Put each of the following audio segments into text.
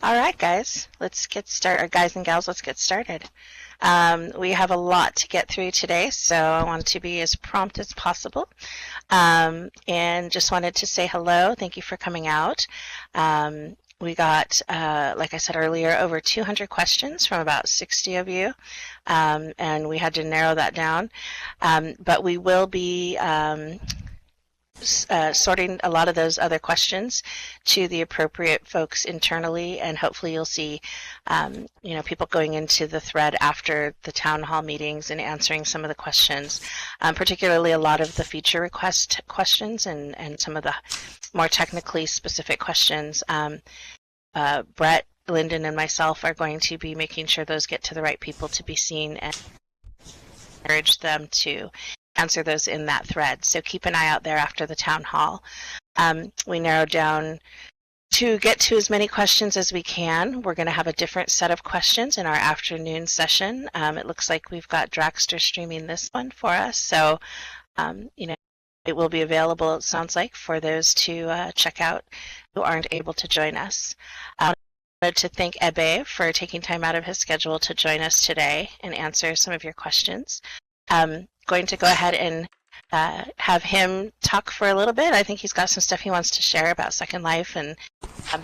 All right, guys, let's get started. Guys and gals, let's get started. We have a lot to get through today, so I want to be as prompt as possible. And just wanted to say hello. Thank you for coming out. We got, like I said earlier, over 200 questions from about 60 of you, and we had to narrow that down. But we will be sorting a lot of those other questions to the appropriate folks internally, and hopefully you'll see people going into the thread after the town hall meetings and answering some of the questions, particularly a lot of the feature request questions and some of the more technically specific questions. Brett, Linden, and myself are going to be making sure those get to the right people to be seen and encourage them to answer those in that thread. So keep an eye out there after the town hall. We narrowed down to get to as many questions as we can. We're going to have a different set of questions in our afternoon session. It looks like we've got Dragster streaming this one for us. So, it will be available, it sounds like, for those to check out who aren't able to join us. I wanted to thank Ebbe for taking time out of his schedule to join us today and answer some of your questions. Going to go ahead and have him talk for a little bit. I think he's got some stuff he wants to share about Second Life, and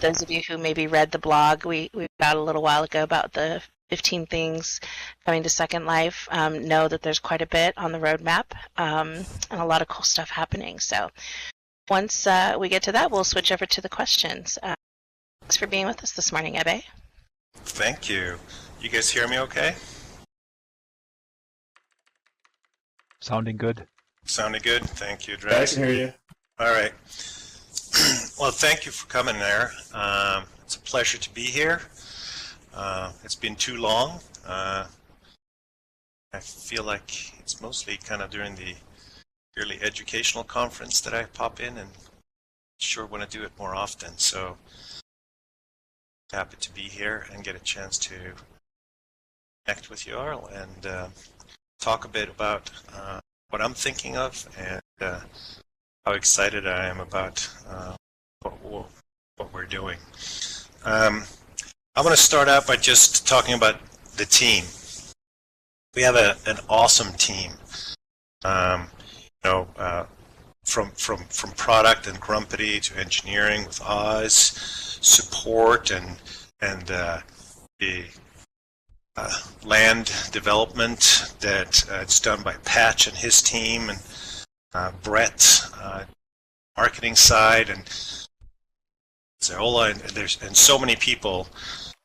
those of you who maybe read the blog we got a little while ago about the 15 things coming to Second Life, know that there's quite a bit on the roadmap and a lot of cool stuff happening. So once we get to that, we'll switch over to the questions. Thanks for being with us this morning, Ebbe. Thank you. You guys hear me okay? Sounding good. Sounding good. Thank you, Drax. I can hear you. All right. Well, thank you for coming there. It's a pleasure to be here. It's been too long. I feel like it's mostly kind of during the yearly educational conference that I pop in, and sure want to do it more often. So happy to be here and get a chance to connect with you all and talk a bit about what I'm thinking of and how excited I am about what we're doing. I want to start out by just talking about the team. We have an awesome team. From product and Grumpity to engineering with Oz, support and the land development that it's done by Patch and his team, and Brett, marketing side, and Zola, and so many people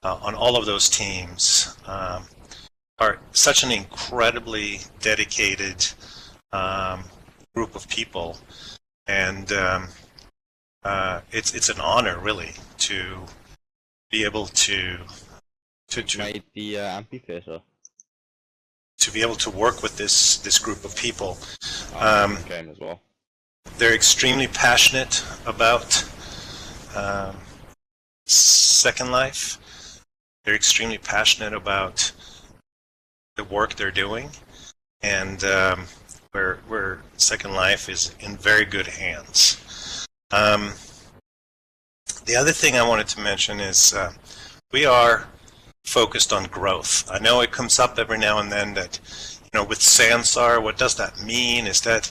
on all of those teams are such an incredibly dedicated group of people, and it's an honor really to be able to be able to work with this group of people. Game as well. They're extremely passionate about Second Life. They're extremely passionate about the work they're doing, and where Second Life is in very good hands. The other thing I wanted to mention is we are focused on growth. I know it comes up every now and then that, with Sansar, what does that mean? Is that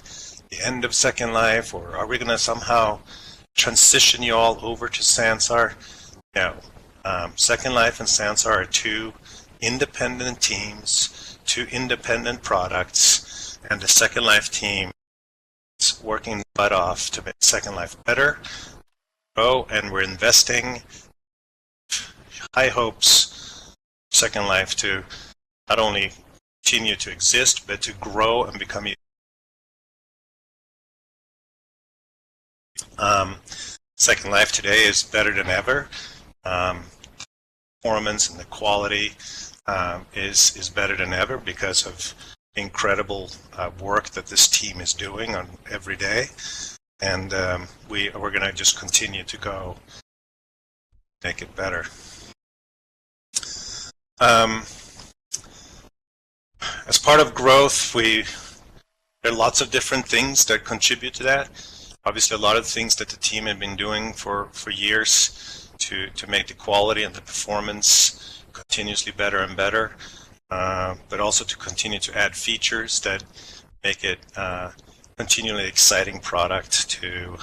the end of Second Life, or are we going to somehow transition you all over to Sansar? No. Second Life and Sansar are two independent teams, two independent products, and the Second Life team is working butt off to make Second Life better, grow, and we're investing high hopes Second Life to not only continue to exist, but to grow and become Second Life today is better than ever. Performance and the quality is better than ever because of incredible work that this team is doing on every day, and we're going to just continue to go make it better. As part of growth, there are lots of different things that contribute to that. Obviously, a lot of things that the team had been doing for years to make the quality and the performance continuously better and better, but also to continue to add features that make it continually exciting product to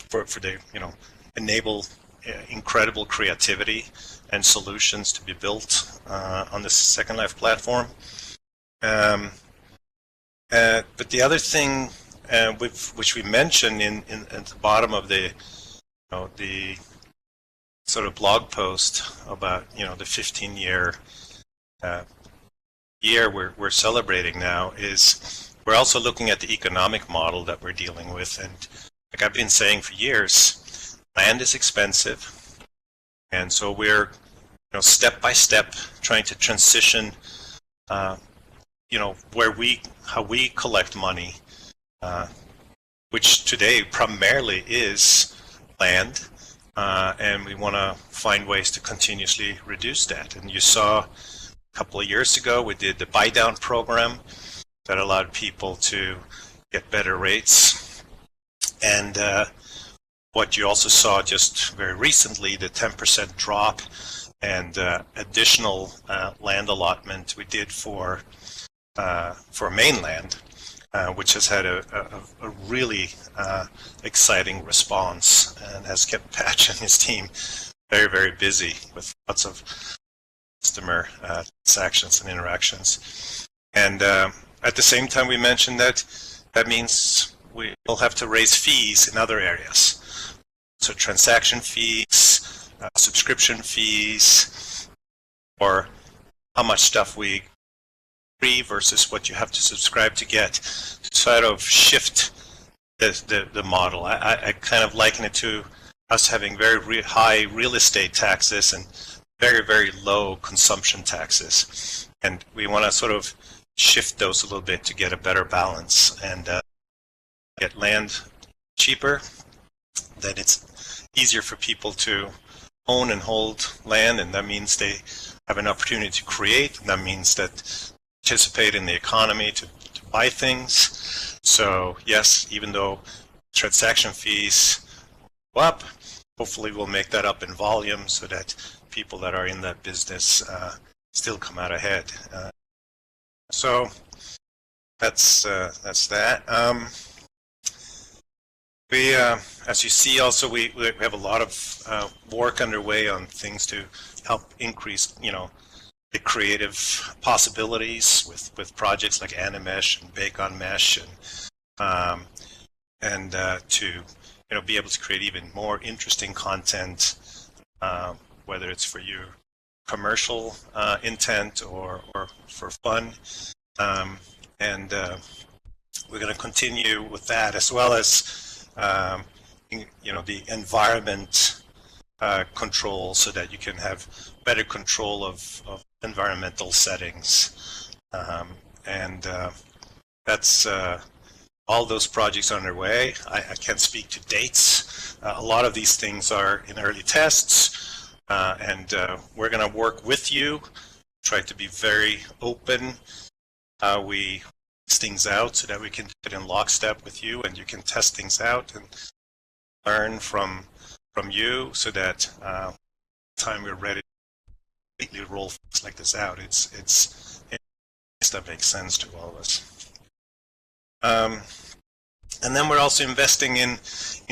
for the enable incredible creativity and solutions to be built on the Second Life platform. But the other thing which we mentioned at the bottom of the the sort of blog post about the 15-year year we're celebrating now is we're also looking at the economic model that we're dealing with. And like I've been saying for years, land is expensive, and so we're step by step trying to transition how we collect money, which today primarily is land, and we want to find ways to continuously reduce that. And you saw a couple of years ago we did the buy down program that allowed people to get better rates, and what you also saw just very recently, the 10% drop and additional land allotment we did for mainland, which has had a really exciting response and has kept Patch and his team very, very busy with lots of customer transactions and interactions. And at the same time, we mentioned that means we will have to raise fees in other areas. So transaction fees, subscription fees, or how much stuff we free versus what you have to subscribe to get, to sort of shift the model. I kind of liken it to us having very high real estate taxes and very, very low consumption taxes. And we want to sort of shift those a little bit to get a better balance and get land cheaper. Then it's easier for people to own and hold land, and that means they have an opportunity to create, and that means that participate in the economy to buy things. So yes, even though transaction fees go up, hopefully we'll make that up in volume so that people that are in that business still come out ahead. So that's that. We, as you see, also we have a lot of work underway on things to help increase, the creative possibilities with projects like Animesh and Bake on Mesh, and to be able to create even more interesting content, whether it's for you commercial intent or for fun, and we're going to continue with that, as well as the environment control, so that you can have better control of environmental settings, and that's all those projects are underway. I can't speak to dates. A lot of these things are in early tests, and we're going to work with you, try to be very open. We test things out so that we can get in lockstep with you, and you can test things out and learn from you, so that time we're ready to completely roll things like this out, it's that makes sense to all of us. And then we're also investing in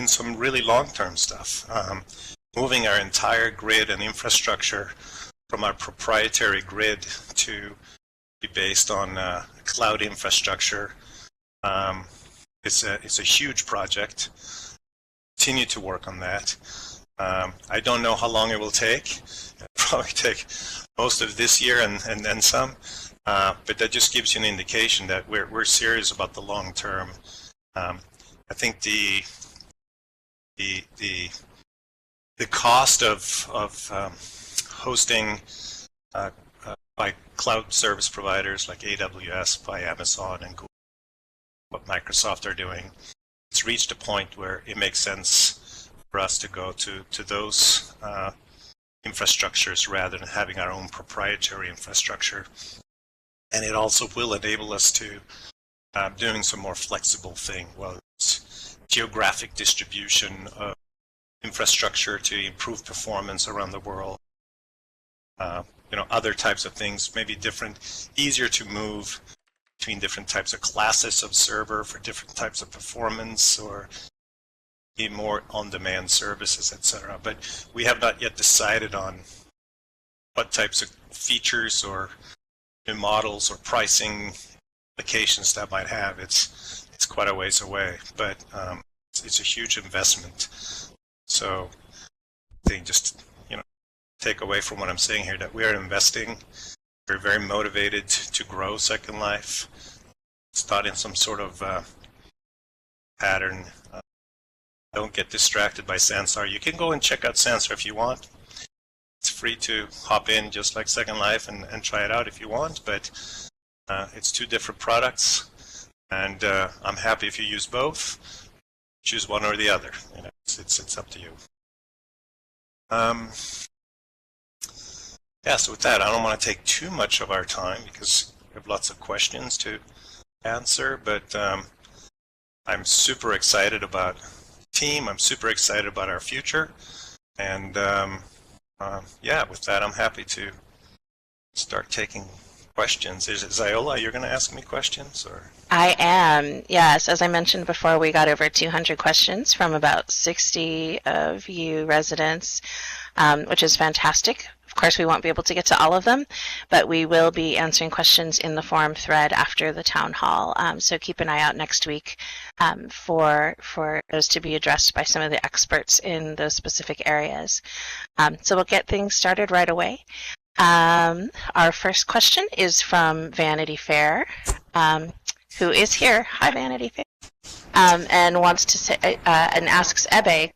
some really long-term stuff, moving our entire grid and infrastructure from our proprietary grid to be based on cloud infrastructure. It's a huge project. Continue to work on that. I don't know how long it will take. It'll probably take most of this year and then some. But that just gives you an indication that we're serious about the long term. I think the cost of hosting by cloud service providers like AWS, by Amazon, and Google, what Microsoft are doing, it's reached a point where it makes sense for us to go to those infrastructures rather than having our own proprietary infrastructure. And it also will enable us to doing some more flexible thing, whether it's geographic distribution of infrastructure to improve performance around the world. Other types of things, maybe different, easier to move between different types of classes of server for different types of performance, or be more on-demand services, etc. But we have not yet decided on what types of features or new models or pricing applications that might have. It's quite a ways away, but it's a huge investment. So I think just take away from what I'm saying here that we are investing. We're very motivated to grow Second Life. It's not in some sort of pattern. Don't get distracted by Sansar. You can go and check out Sansar if you want. It's free to hop in just like Second Life and try it out if you want, but it's two different products, and I'm happy if you use both. Choose one or the other. It's up to you. Yeah, so with that, I don't want to take too much of our time because we have lots of questions to answer, but I'm super excited about the team. I'm super excited about our future. And yeah, with that, I'm happy to start taking questions. Is Ziola, you're going to ask me questions? Or? I am, yes. As I mentioned before, we got over 200 questions from about 60 of you residents, which is fantastic. Of course, we won't be able to get to all of them, but we will be answering questions in the forum thread after the town hall. So keep an eye out next week for those to be addressed by some of the experts in those specific areas. So we'll get things started right away. Our first question is from Vanity Fair, who is here. Hi, Vanity Fair, and wants to say and asks Ebbe,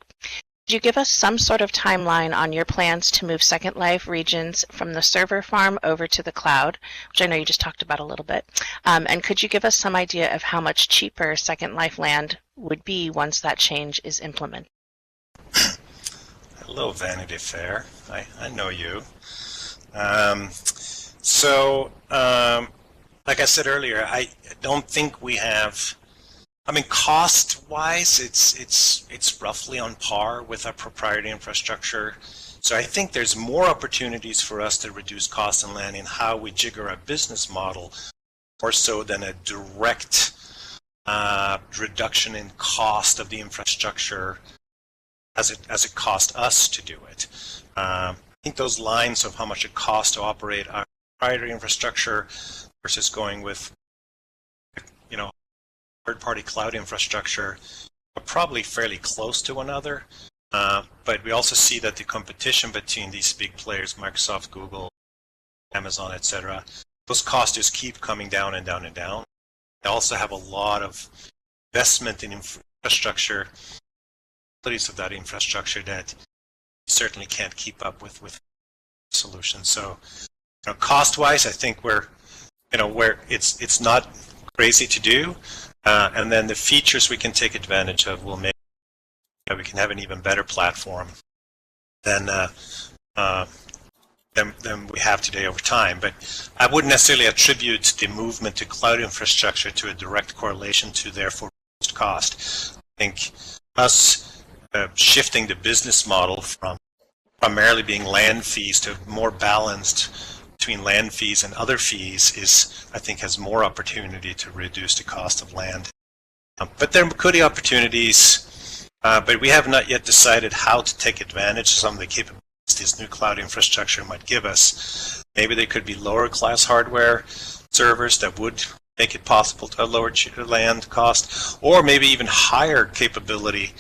could you give us some sort of timeline on your plans to move Second Life regions from the server farm over to the cloud, which I know you just talked about a little bit, and could you give us some idea of how much cheaper Second Life land would be once that change is implemented? Hello, Vanity Fair. I know you. Like I said earlier, I don't think we have. I mean, cost-wise, it's roughly on par with our proprietary infrastructure. So I think there's more opportunities for us to reduce cost and land in how we jigger our business model, more so than a direct reduction in cost of the infrastructure as it cost us to do it. I think those lines of how much it costs to operate our proprietary infrastructure versus going with, third-party cloud infrastructure are probably fairly close to one another. But we also see that the competition between these big players, Microsoft, Google, Amazon, etc., those costs just keep coming down and down and down. They also have a lot of investment in infrastructure, of that infrastructure that you certainly can't keep up with solutions. So, cost-wise, I think where it's not crazy to do, and then the features we can take advantage of will make we can have an even better platform than we have today over time. But I wouldn't necessarily attribute the movement to cloud infrastructure to a direct correlation to therefore reduced cost. I think us shifting the business model from primarily being land fees to more balanced between land fees and other fees I think has more opportunity to reduce the cost of land. But there could be opportunities, but we have not yet decided how to take advantage of some of the capabilities this new cloud infrastructure might give us. Maybe they could be lower class hardware servers that would make it possible to have lower land cost, or maybe even higher capability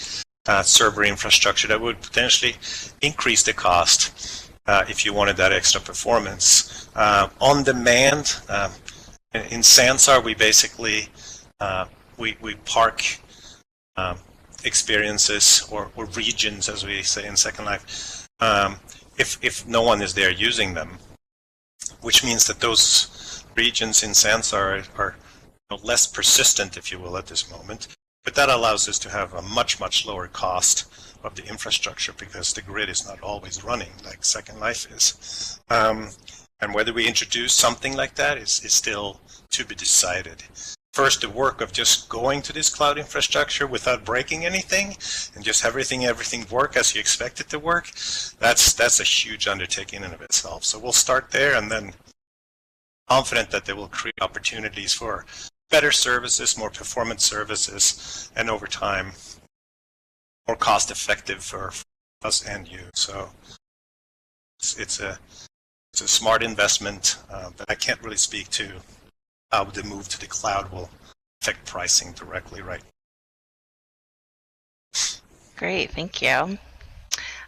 server infrastructure that would potentially increase the cost if you wanted that extra performance. On demand, in Sansar, we basically we park experiences or regions, as we say in Second Life, if no one is there using them, which means that those regions in Sansar are less persistent, if you will, at this moment. But that allows us to have a much, much lower cost of the infrastructure because the grid is not always running like Second Life is. And whether we introduce something like that is still to be decided. first the work of just going to this cloud infrastructure without breaking anything and just everything work as you expect it to work, that's a huge undertaking in of itself. So we'll start there, and then confident that they will create opportunities for better services, more performance services, and over time more cost effective for us and you. So it's a smart investment, but I can't really speak to how the move to the cloud will affect pricing directly right now. Great, thank you.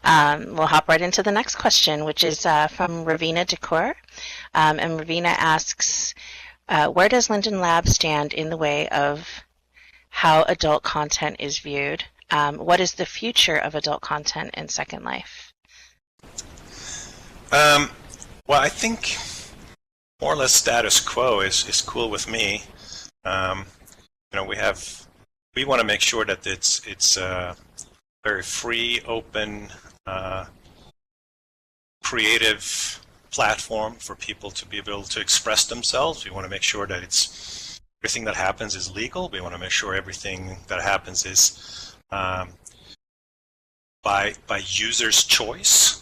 We'll hop right into the next question, which is from Ravina Decor. And Ravina asks, where does Linden Lab stand in the way of how adult content is viewed? What is the future of adult content in Second Life? Well, I think more or less status quo is cool with me. We want to make sure that it's very free, open, creative platform for people to be able to express themselves. We want to make sure that everything that happens is legal. We want to make sure everything that happens is by users' choice,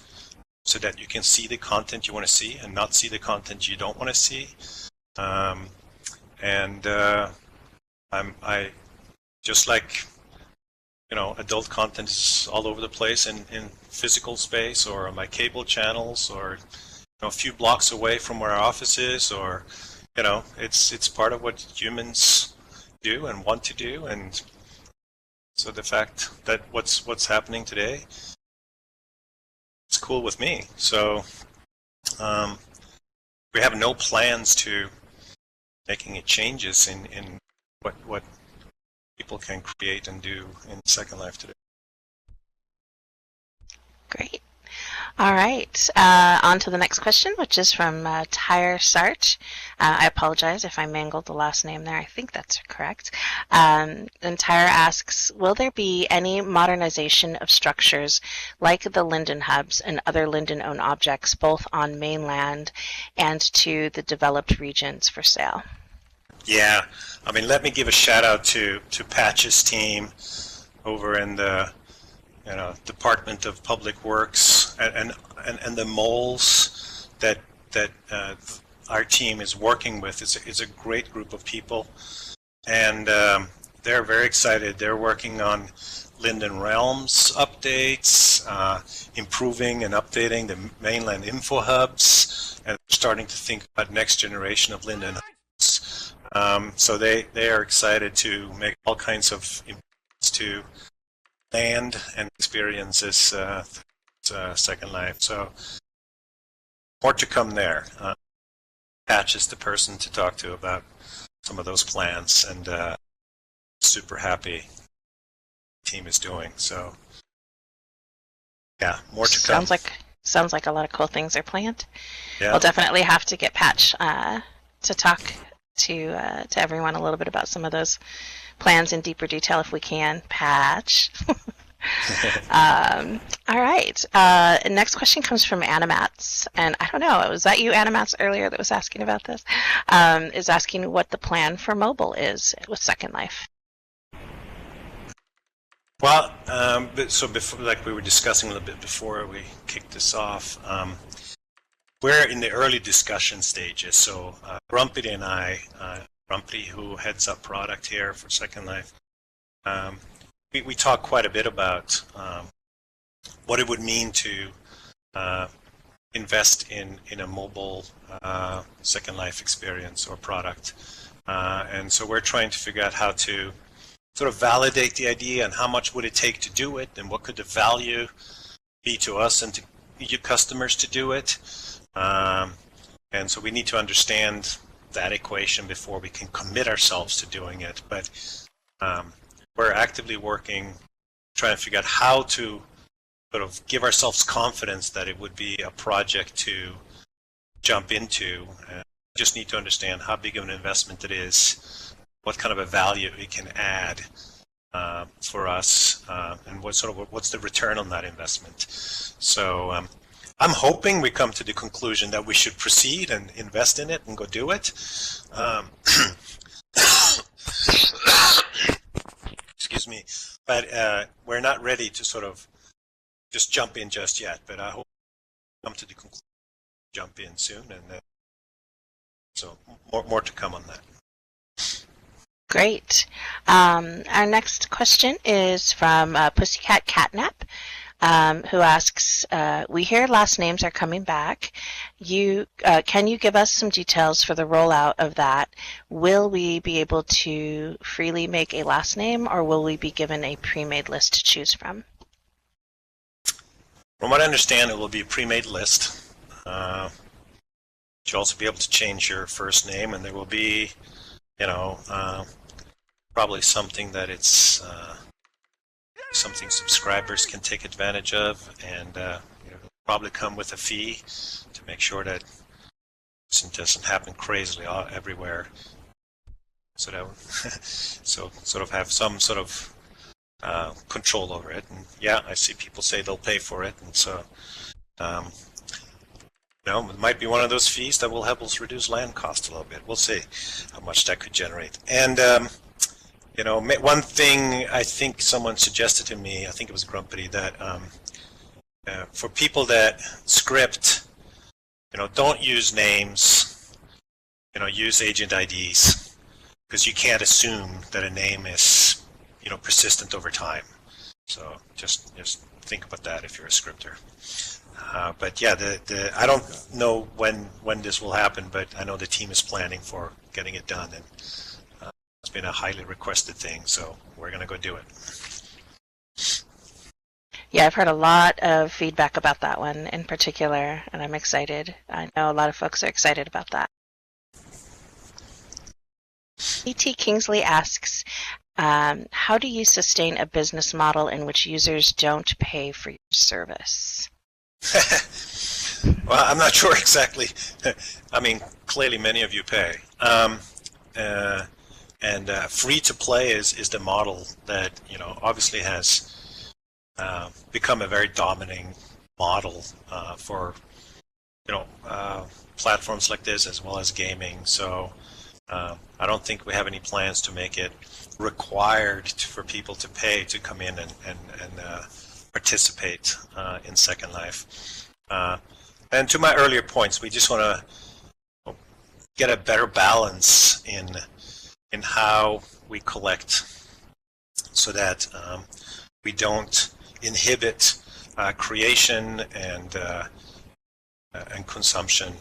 so that you can see the content you want to see and not see the content you don't want to see. I just like, adult content is all over the place in physical space, or on my cable channels, or a few blocks away from where our office is, or it's part of what humans do and want to do. And so the fact that what's happening today, it's cool with me. So we have no plans to making it changes in what people can create and do in Second Life today. Great. All right, on to the next question, which is from Tyre Sart. I apologize if I mangled the last name there. I think that's correct. And Tyre asks, will there be any modernization of structures like the Linden hubs and other Linden-owned objects, both on mainland and to the developed regions for sale? Yeah, let me give a shout out to Patch's team over in the Department of Public Works and the moles that our team is working with. It's a great group of people, and they're very excited. They're working on Linden Realms updates, improving and updating the mainland info hubs, and starting to think about next generation of Linden hubs. So they are excited to make all kinds of improvements to land and experiences Second Life. So more to come there. Patch is the person to talk to about some of those plans, and super happy the team is doing. So yeah, more to come. Sounds like a lot of cool things are planned. Yeah. We'll definitely have to get Patch to talk to everyone a little bit about some of those plans in deeper detail if we can. Patch. All right. Next question comes from Animats, and I don't know, was that you, Animats, earlier that was asking about this? Is asking what the plan for mobile is with Second Life. Well, so before, like we were discussing a little bit before we kicked this off, we're in the early discussion stages. So Grumpy and I, Grumpy, who heads up product here for Second Life, we talk quite a bit about what it would mean to invest in a mobile Second Life experience or product. And so we're trying to figure out how to sort of validate the idea and how much would it take to do it, and what could the value be to us and to your customers to do it. And so we need to understand that equation before we can commit ourselves to doing it. But we're actively working, trying to figure out how to sort of give ourselves confidence that it would be a project to jump into. And just need to understand how big of an investment it is, what kind of a value it can add for us, and what's the return on that investment. So I'm hoping we come to the conclusion that we should proceed and invest in it and go do it. me. But we're not ready to sort of just jump in just yet. But I hope we come to the conclusion, jump in soon, and so more to come on that. Great. Our next question is from Pussycat Catnap, who asks, we hear last names are coming back. Can you give us some details for the rollout of that? Will we be able to freely make a last name, or will we be given a pre-made list to choose from? From what I understand, it will be a pre-made list. You'll also be able to change your first name, and there will be, probably something that it's something subscribers can take advantage of, and it'll probably come with a fee to make sure that it doesn't happen crazily everywhere. So that so sort of have some sort of control over it. And yeah, I see people say they'll pay for it, and so it might be one of those fees that will help us reduce land cost a little bit. We'll see how much that could generate. And one thing I think someone suggested to me, I think it was Grumpy, that for people that script, don't use names, use agent IDs, because you can't assume that a name is, persistent over time. So just think about that if you're a scripter. But yeah, I don't know when this will happen, but I know the team is planning for getting it done, and it's been a highly requested thing, so we're going to go do it. Yeah, I've heard a lot of feedback about that one in particular, and I'm excited. I know a lot of folks are excited about that. E.T. Kingsley asks, how do you sustain a business model in which users don't pay for your service? Well, I'm not sure exactly. I mean, clearly many of you pay. And free to play is the model that obviously has become a very dominating model for platforms like this as well as gaming. So I don't think we have any plans to make it required for people to pay to come in and participate in Second Life. And to my earlier points, we just want to get a better balance in how we collect, so that we don't inhibit creation and consumption,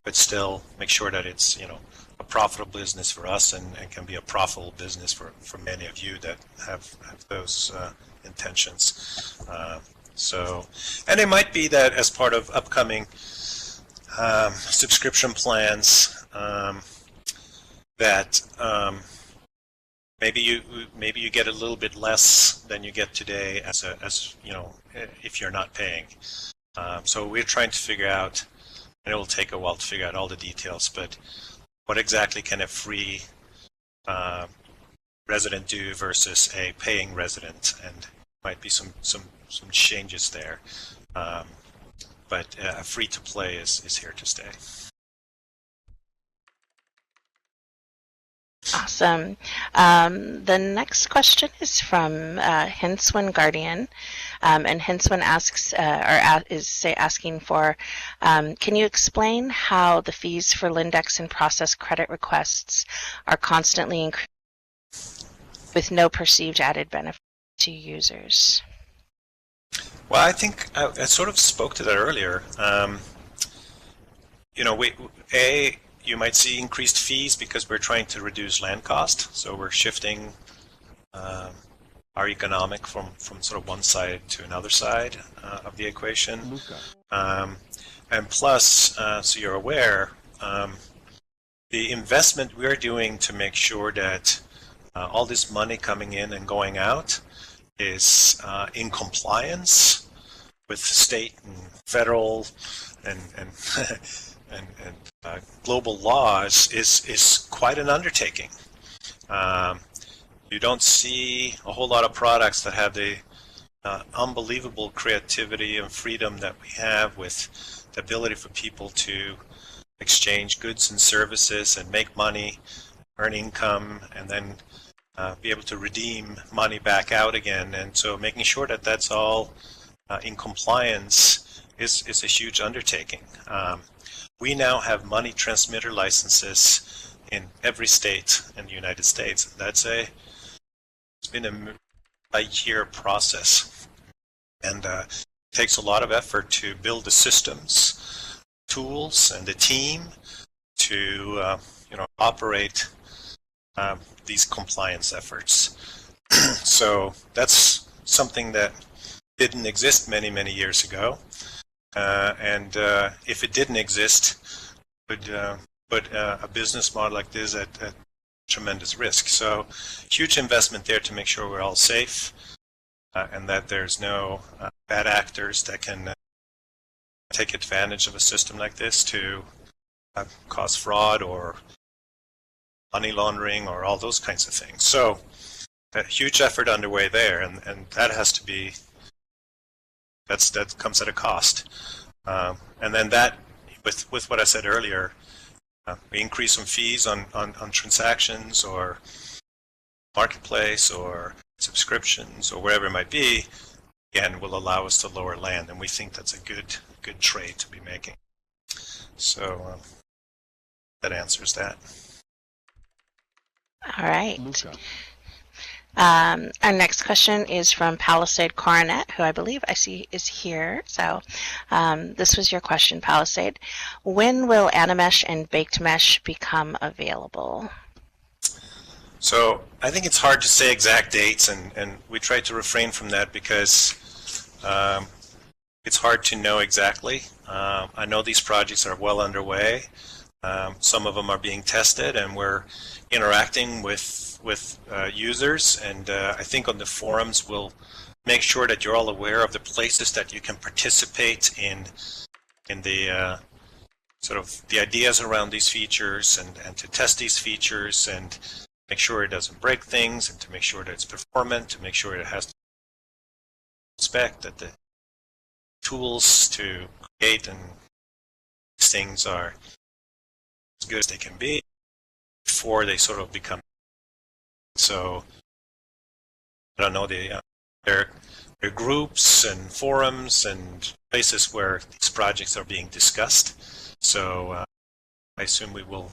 but still make sure that it's a profitable business for us and can be a profitable business for many of you that have those intentions. And it might be that as part of upcoming subscription plans, that maybe you get a little bit less than you get today as if you're not paying. So we're trying to figure out, and it will take a while to figure out all the details, but what exactly can a free resident do versus a paying resident, and might be some changes there. But free to play is here to stay. Awesome. The next question is from Hinswin Guardian, and Hinswin asks, asking for, can you explain how the fees for Lindex and process credit requests are constantly increasing with no perceived added benefit to users? Well, I think I sort of spoke to that earlier. You might see increased fees because we're trying to reduce land cost. So we're shifting our economic from sort of one side to another side of the equation. And plus, so you're aware, the investment we're doing to make sure that all this money coming in and going out is in compliance with state and federal and global laws is quite an undertaking. You don't see a whole lot of products that have the unbelievable creativity and freedom that we have, with the ability for people to exchange goods and services and make money, earn income, and then be able to redeem money back out again. And so making sure that that's all in compliance is a huge undertaking. We now have money transmitter licenses in every state in the United States. It's been a year process, and it takes a lot of effort to build the systems, tools, and the team to operate these compliance efforts. So that's something that didn't exist many years ago, and if it didn't exist, would put a business model like this at tremendous risk. So huge investment there to make sure we're all safe, and that there's no bad actors that can take advantage of a system like this to cause fraud or money laundering or all those kinds of things. So a huge effort underway there, and that has to be, that comes at a cost. And then that, with what I said earlier, we increase some fees on transactions or marketplace or subscriptions or wherever it might be, again, will allow us to lower land, and we think that's a good trade to be making. So that answers that. All right. Luca. Our next question is from Palisade Coronet, who I believe I see is here. So this was your question, Palisade. When will Animesh and Baked Mesh become available? So I think it's hard to say exact dates, and we try to refrain from that because it's hard to know exactly. I know these projects are well underway. Some of them are being tested, and we're interacting with users, and I think on the forums we'll make sure that you're all aware of the places that you can participate in the sort of the ideas around these features, and to test these features and make sure it doesn't break things, and to make sure that it's performant, to make sure it has to spec, that the tools to create and these things are as good as they can be before they sort of become. So I don't know, there are groups and forums and places where these projects are being discussed. So I assume we will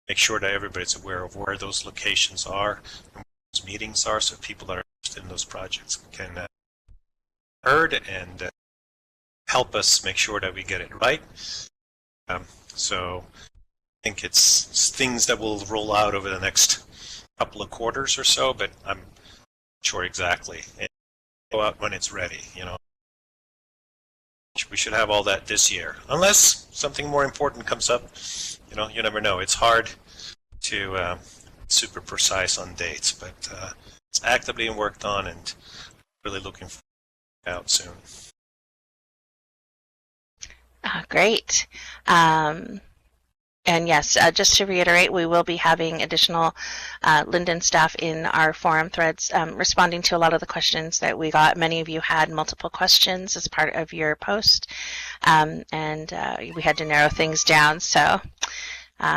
make sure that everybody's aware of where those locations are and where those meetings are, so people that are interested in those projects can heard and help us make sure that we get it right. So I think it's things that will roll out over the next couple of quarters or so, but I'm not sure exactly. It'll go out when it's ready, We should have all that this year, unless something more important comes up. You never know. It's hard to super precise on dates, but it's actively worked on, and really looking forward to it out soon. Great. And yes, just to reiterate, we will be having additional Linden staff in our forum threads responding to a lot of the questions that we got. Many of you had multiple questions as part of your post, and we had to narrow things down. So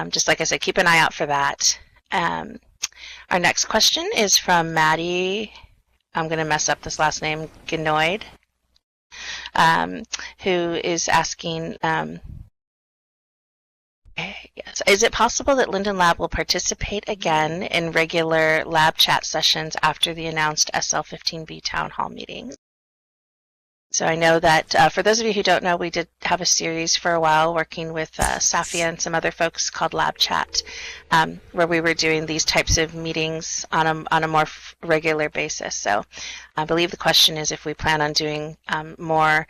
just like I said, keep an eye out for that. Our next question is from Maddie. I'm going to mess up this last name, Ganoid, who is asking, yes, is it possible that Linden Lab will participate again in regular lab chat sessions after the announced SL15B town hall meetings? So I know that for those of you who don't know, we did have a series for a while working with Safia and some other folks called Lab Chat, where we were doing these types of meetings on a more regular basis. So I believe the question is if we plan on doing more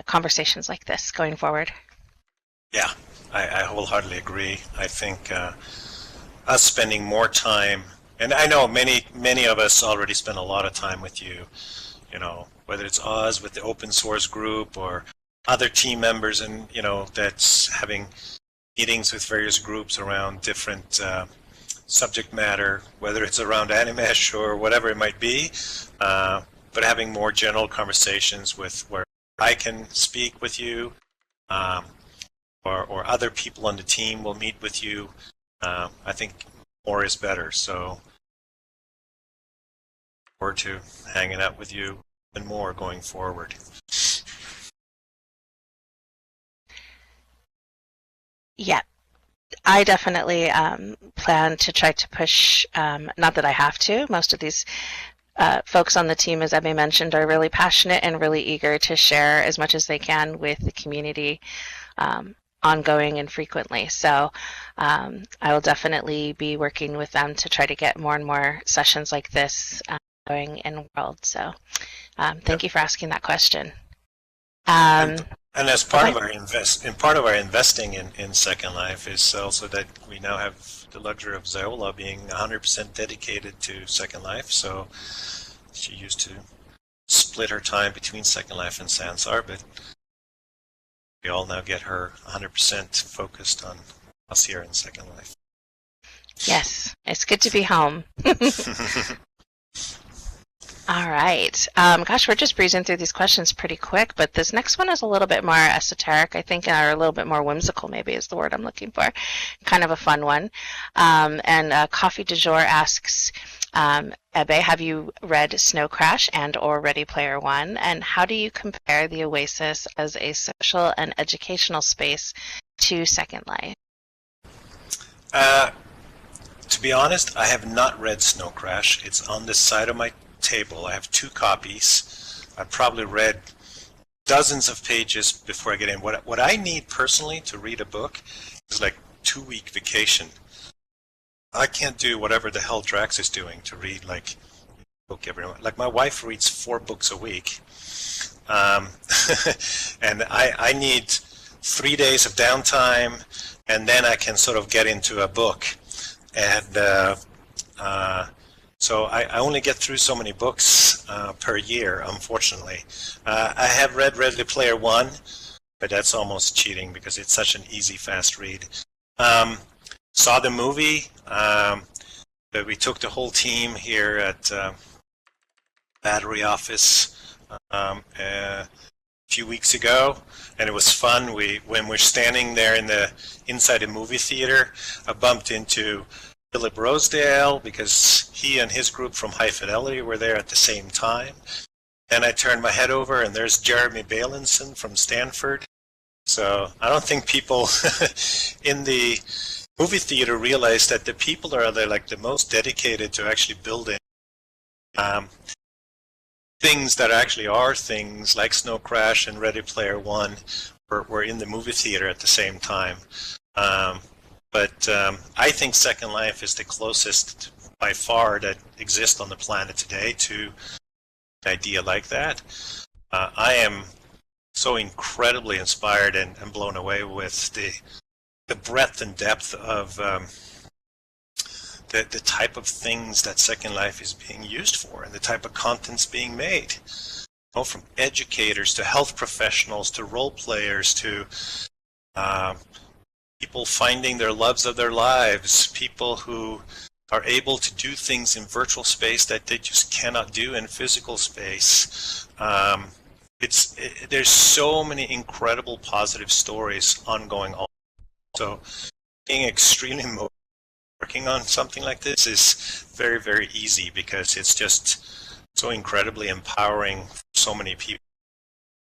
conversations like this going forward. Yeah, I wholeheartedly agree. I think us spending more time, and I know many of us already spend a lot of time with you, whether it's Oz with the open source group or other team members, and that's having meetings with various groups around different subject matter, whether it's around Animesh or whatever it might be, but having more general conversations with where I can speak with you, or other people on the team will meet with you. I think more is better. So forward to hanging out with you and more going forward. Yeah, I definitely plan to try to push, not that I have to, most of these folks on the team, as Ebbe mentioned, are really passionate and really eager to share as much as they can with the community ongoing and frequently. So I will definitely be working with them to try to get more and more sessions like this going in the world. So thank you for asking that question. And as part of our investing in Second Life is also that we now have the luxury of Zola being 100% dedicated to Second Life. So she used to split her time between Second Life and Sansar, but we all now get her 100% focused on us here in Second Life. Yes, it's good to be home. All right. Gosh, we're just breezing through these questions pretty quick, but this next one is a little bit more esoteric, I think, or a little bit more whimsical, maybe is the word I'm looking for. Kind of a fun one. And Coffee du Jour asks, Ebbe, have you read Snow Crash and or Ready Player One? And how do you compare the Oasis as a social and educational space to Second Life? To be honest, I have not read Snow Crash. It's on the side of my table. I have 2 copies. I've probably read dozens of pages before I get in. What I need personally to read a book is like 2-week vacation. I can't do whatever the hell Drax is doing to read like a book every month. Like my wife reads 4 books a week. And I need 3 days of downtime, and then I can sort of get into a book. And so I only get through so many books per year, unfortunately. I have read Ready Player One, but that's almost cheating because it's such an easy, fast read. Saw the movie. But we took the whole team here at Battery Office a few weeks ago, and it was fun. When we're standing there inside the movie theater, I bumped into Philip Rosedale because he and his group from High Fidelity were there at the same time. Then I turned my head over and there's Jeremy Bailenson from Stanford. So I don't think people in the movie theater realize that the people are like the most dedicated to actually building things that actually are things like Snow Crash and Ready Player One were in the movie theater at the same time. But I think Second Life is the closest by far that exists on the planet today to an idea like that. I am so incredibly inspired and blown away with the breadth and depth of the type of things that Second Life is being used for and the type of content's being made. From educators to health professionals to role players to people finding their loves of their lives, people who are able to do things in virtual space that they just cannot do in physical space. There's so many incredible positive stories ongoing. So being extremely motivated working on something like this is very, very easy because it's just so incredibly empowering for so many people.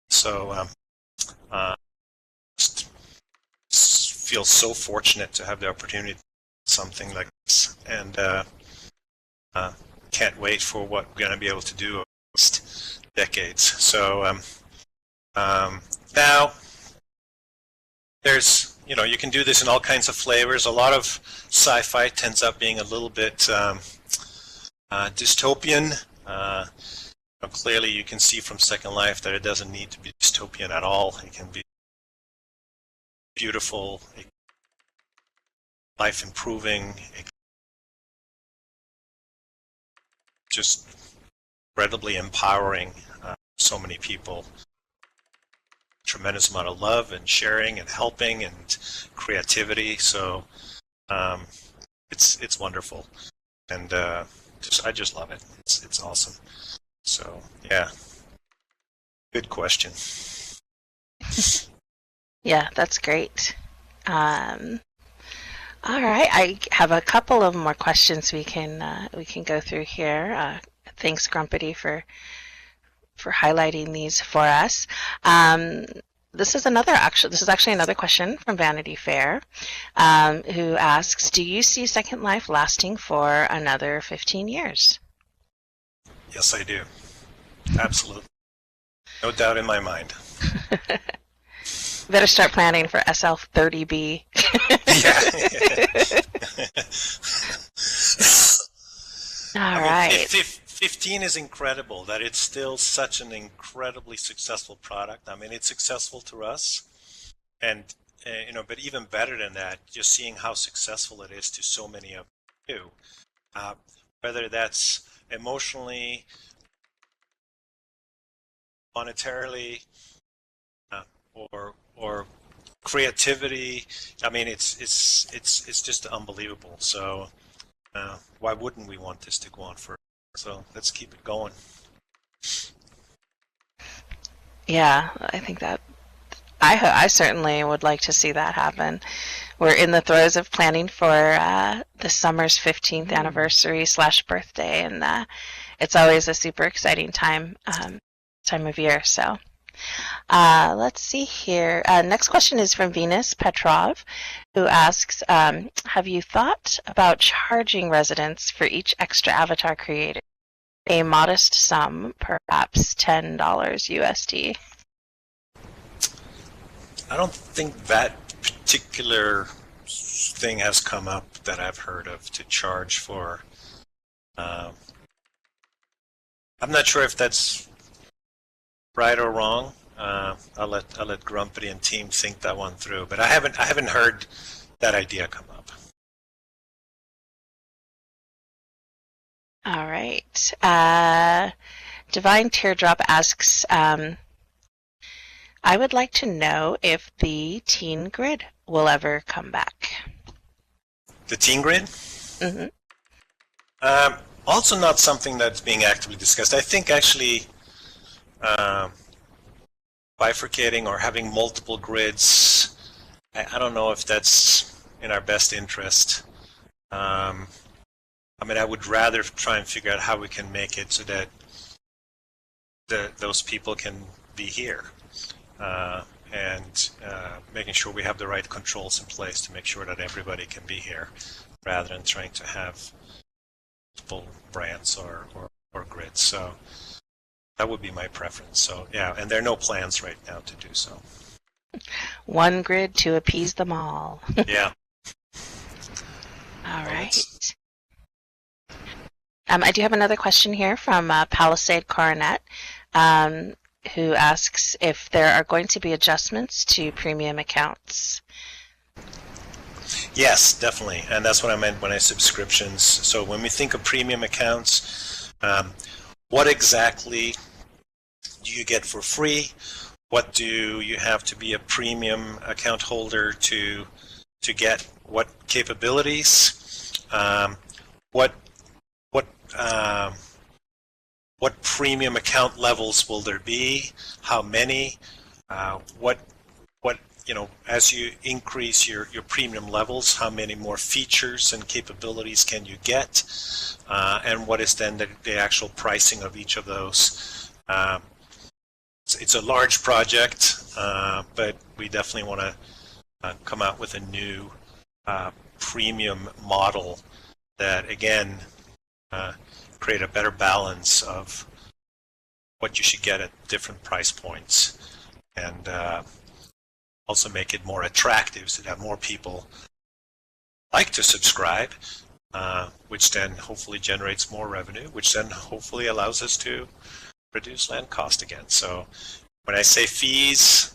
So just feel so fortunate to have the opportunity to do something like this, and can't wait for what we're going to be able to do over the next decades. So now there's, you can do this in all kinds of flavors. A lot of sci-fi tends up being a little bit dystopian. Clearly you can see from Second Life that it doesn't need to be dystopian at all. It can be beautiful, life improving, just incredibly empowering so many people. Tremendous amount of love and sharing and helping and creativity. So it's wonderful, and I just love it. It's awesome. So yeah, good question. Yeah, that's great. All right, I have a couple of more questions we can go through here. Thanks, Grumpity, for highlighting these for us. This is actually another question from Vanity Fair, who asks, "Do you see Second Life lasting for another 15 years?" Yes, I do. Absolutely. No doubt in my mind. Better start planning for SL30B. All right. 15 is incredible that it's still such an incredibly successful product. I mean, it's successful to us, and but even better than that, just seeing how successful it is to so many of you, whether that's emotionally, monetarily, or creativity. I mean, it's just unbelievable. So why wouldn't we want this to go on forever? So let's keep it going. Yeah, I think that I certainly would like to see that happen. We're in the throes of planning for the summer's 15th anniversary / birthday, and it's always a super exciting time of year. So let's see here. Next question is from Venus Petrov, who asks, "Have you thought about charging residents for each extra avatar created? A modest sum, perhaps $10 USD." I don't think that particular thing has come up that I've heard of to charge for. I'm not sure if that's right or wrong. I'll let Grumpy and team think that one through, but I haven't heard that idea come up. All right. Divine Teardrop asks, "I would like to know if the teen grid will ever come back." The teen grid? Mm-hmm. Also not something that's being actively discussed. I think actually bifurcating or having multiple grids, I don't know if that's in our best interest. I mean, I would rather try and figure out how we can make it so that those people can be here, and making sure we have the right controls in place to make sure that everybody can be here, rather than trying to have multiple brands or grids. So that would be my preference. So yeah, and there are no plans right now to do so. One grid to appease them all. Yeah. All right. I do have another question here from Palisade Coronet, who asks if there are going to be adjustments to premium accounts. Yes, definitely, and that's what I meant when I subscriptions. So when we think of premium accounts, what exactly do you get for free? What do you have to be a premium account holder to get? What capabilities? What premium account levels will there be? How many? As you increase your premium levels, how many more features and capabilities can you get? And what is then the actual pricing of each of those? It's a large project, but we definitely want to come out with a new premium model that, again, create a better balance of what you should get at different price points, and also make it more attractive so that more people like to subscribe, which then hopefully generates more revenue, which then hopefully allows us to reduce land cost again. So when I say fees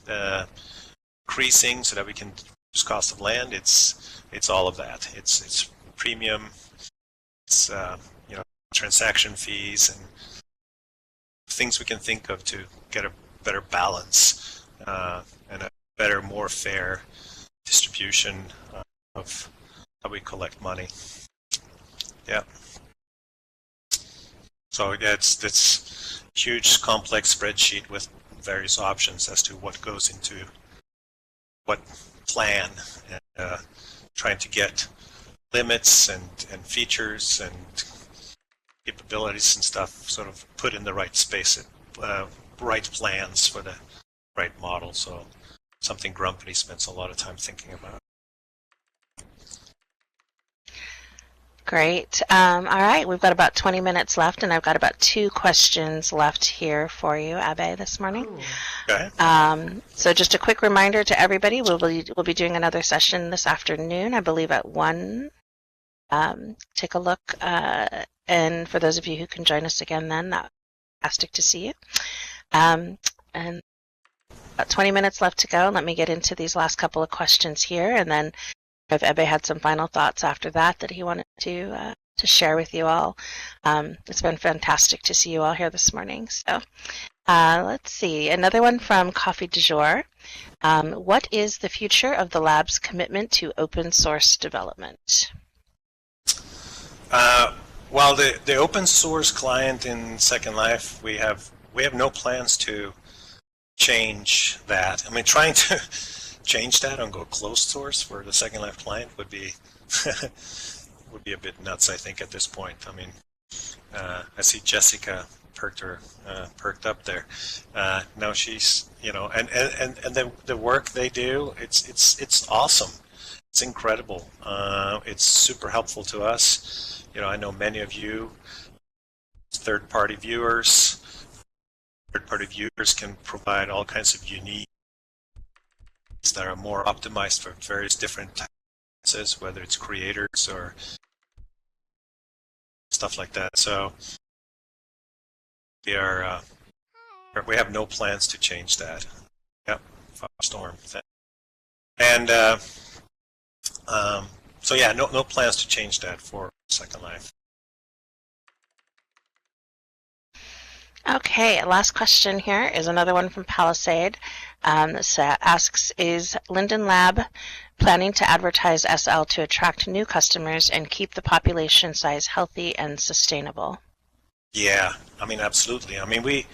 increasing so that we can reduce cost of land, it's all of that. It's premium, it's transaction fees, and things we can think of to get a better balance and a better, more fair distribution of how we collect money. Yeah. So yeah, it's a huge, complex spreadsheet with various options as to what goes into what plan. And trying to get limits and features and capabilities and stuff sort of put in the right space, right plans for the right model. So something Grumpy spends a lot of time thinking about. Great. All right, we've got about 20 minutes left, and I've got about 2 questions left here for you, Ebbe, this morning. Okay. So just a quick reminder to everybody, we'll be doing another session this afternoon, I believe at 1. Take a look, and for those of you who can join us again then, that's fantastic to see you. And about 20 minutes left to go. Let me get into these last couple of questions here, and then if Ebbe had some final thoughts after that he wanted to share with you all. It's been fantastic to see you all here this morning. So let's see, another one from Coffee du Jour. What is the future of the lab's commitment to open source development? Well, the open source client in Second Life, we have no plans to change that. I mean, trying to change that and go closed source for the Second Life client would be would be a bit nuts, I think, at this point. I mean, I see Jessica perked up there. Now she's, and the work they do, it's awesome. It's incredible. It's super helpful to us. I know many of you, third-party viewers can provide all kinds of unique that are more optimized for various different types, whether it's creators or stuff like that. So we have no plans to change that. Yep, Firestorm. And so yeah, no plans to change that for Second Life. Okay, last question here is another one from Palisade. This asks, is Linden Lab planning to advertise SL to attract new customers and keep the population size healthy and sustainable? Yeah, I mean, absolutely. I mean, we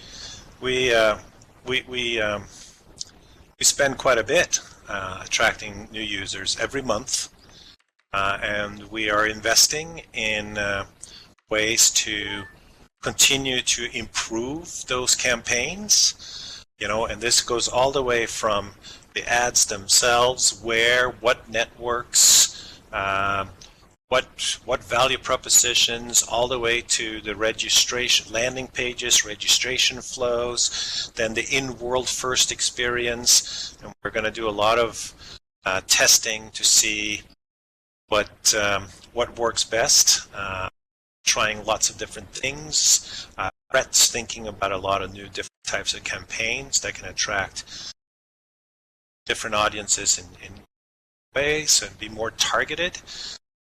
spend quite a bit attracting new users every month, and we are investing in ways to continue to improve those campaigns, and this goes all the way from the ads themselves, what networks, what value propositions, all the way to the registration landing pages, registration flows, then the in-world first experience, and we're going to do a lot of testing to see what works best. Trying lots of different things. Brett's thinking about a lot of new different types of campaigns that can attract different audiences in ways and be more targeted.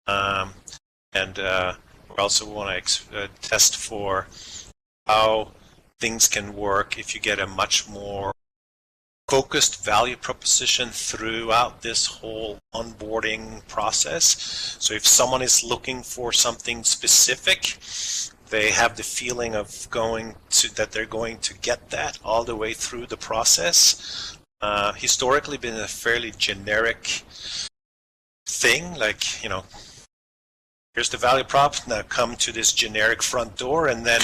And we also want to test for how things can work if you get a much more focused value proposition throughout this whole onboarding process. So if someone is looking for something specific, they have the feeling of that they're going to get that all the way through the process. Historically been a fairly generic thing, like, here's the value prop, now come to this generic front door, and then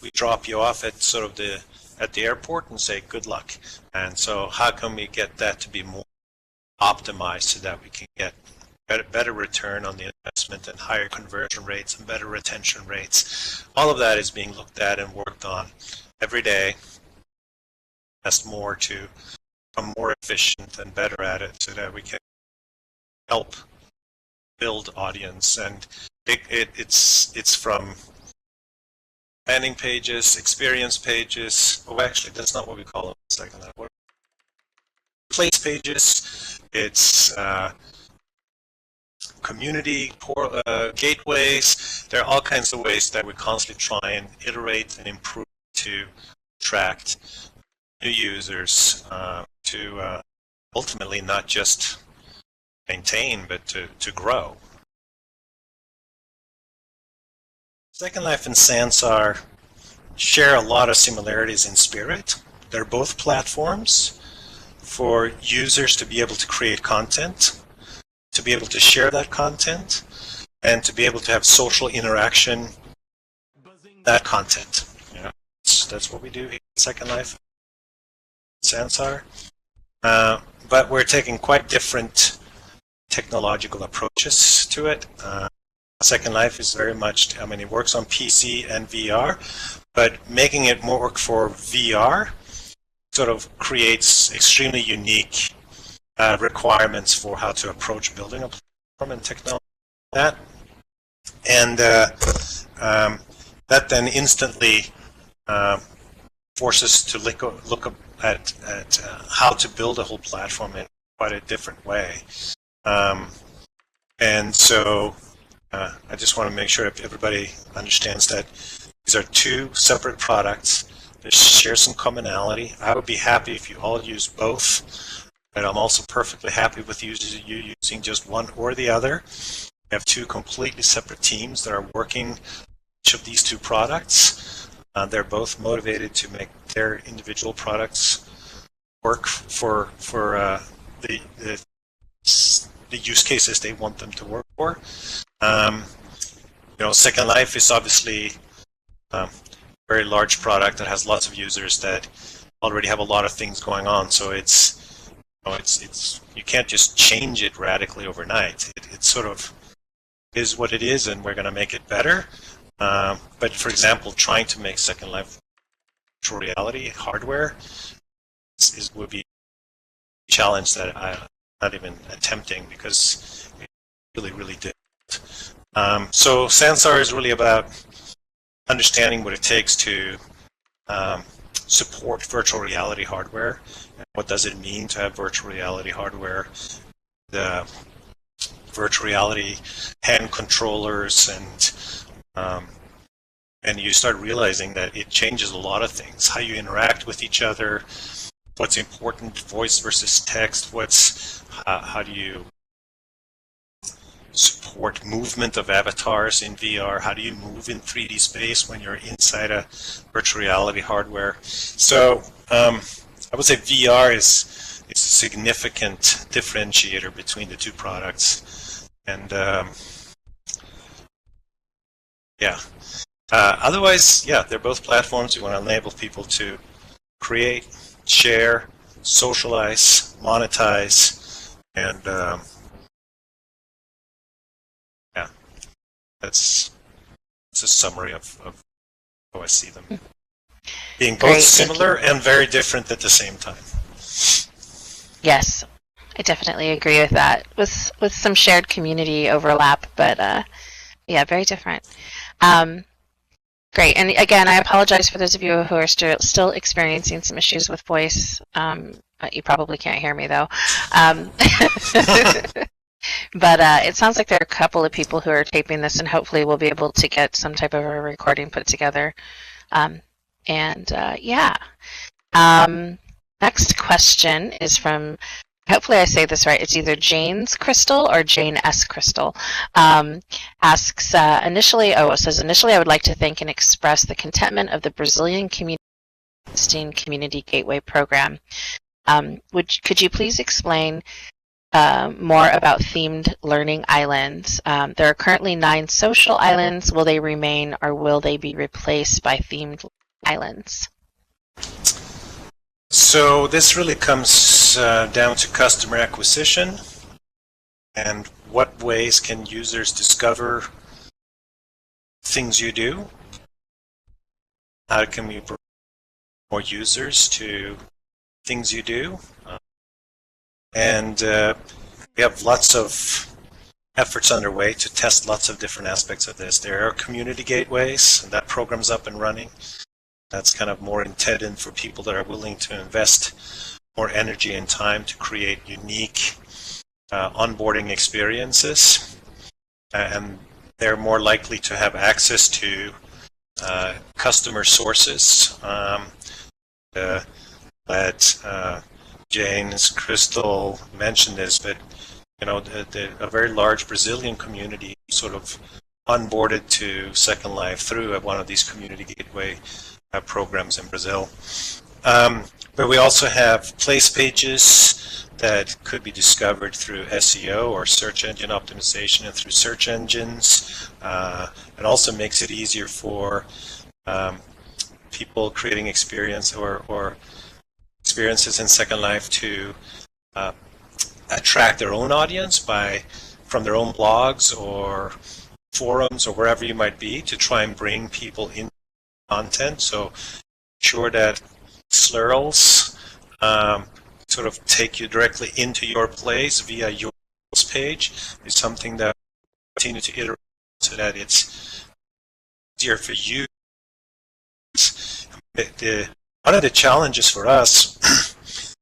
we drop you off at sort of at the airport and say good luck. And so how can we get that to be more optimized so that we can get better return on the investment and higher conversion rates and better retention rates? All of that is being looked at and worked on every day. That's more to become more efficient and better at it so that we can help build audience. And it's from landing pages, experience pages. Oh, actually, that's not what we call them. Second, place pages. It's community gateways. There are all kinds of ways that we constantly try and iterate and improve to attract new users to ultimately not just maintain, but to grow. Second Life and Sansar share a lot of similarities in spirit. They're both platforms for users to be able to create content. to be able to share that content and to be able to have social interaction, that content. You know, that's what we do here at Second Life, Sansar. But we're taking quite different technological approaches to it. Second Life is very much, I mean, it works on PC and VR, but making it more work for VR sort of creates extremely unique requirements for how to approach building a platform and technology like that. And that then instantly forces to look at how to build a whole platform in quite a different way. And so I just want to make sure everybody understands that these are two separate products. They share some commonality. I would be happy if you all use both, but I'm also perfectly happy with you using just one or the other. We have two completely separate teams that are working each of these two products. They're both motivated to make their individual products work for the use cases they want them to work for. You know, Second Life is obviously a very large product that has lots of users that already have a lot of things going on. So it's you can't just change it radically overnight. It sort of is what it is, and we're going to make it better. But for example, trying to make Second Life virtual reality hardware would be a challenge that I'm not even attempting, because it really did. So Sansar is really about understanding what it takes to support virtual reality hardware. What does it mean to have virtual reality hardware? The virtual reality hand controllers, and you start realizing that it changes a lot of things. How you interact with each other, what's important, voice versus text, how do you support movement of avatars in VR, how do you move in 3D space when you're inside a virtual reality hardware. So I would say VR is a significant differentiator between the two products. And otherwise, they're both platforms. We want to enable people to create, share, socialize, monetize, and that's a summary of how I see them. Being both Great, similar and very different at the same time. Yes, I definitely agree with that. With some shared community overlap, but very different. Great, and again, I apologize for those of you who are still experiencing some issues with voice. You probably can't hear me though. But it sounds like there are a couple of people who are taping this, and hopefully we'll be able to get some type of a recording put together. Next question is from, hopefully I say this right, it's either Jane's Crystal or Jane S. Crystal. Asks, initially I would like to thank and express the contentment of the Brazilian Community Gateway program. Could you please explain more about themed learning islands? There are currently 9 social islands. Will they remain, or will they be replaced by themed islands? So this really comes down to customer acquisition and what ways can users discover things you do. How can we bring more users to things you do? And we have lots of efforts underway to test lots of different aspects of this. There are community gateways, and that program's up and running. That's kind of more intended for people that are willing to invest more energy and time to create unique onboarding experiences. And they're more likely to have access to customer sources that Jane's Crystal mentioned this, but a very large Brazilian community sort of onboarded to Second Life through one of these community gateway programs in Brazil. But we also have place pages that could be discovered through SEO or search engine optimization and through search engines. It also makes it easier for people creating experience or experiences in Second Life to attract their own audience from their own blogs or forums or wherever you might be, to try and bring people in content. So sure that slurls sort of take you directly into your place via your page is something that we continue to iterate so that it's easier for you. One of the challenges for us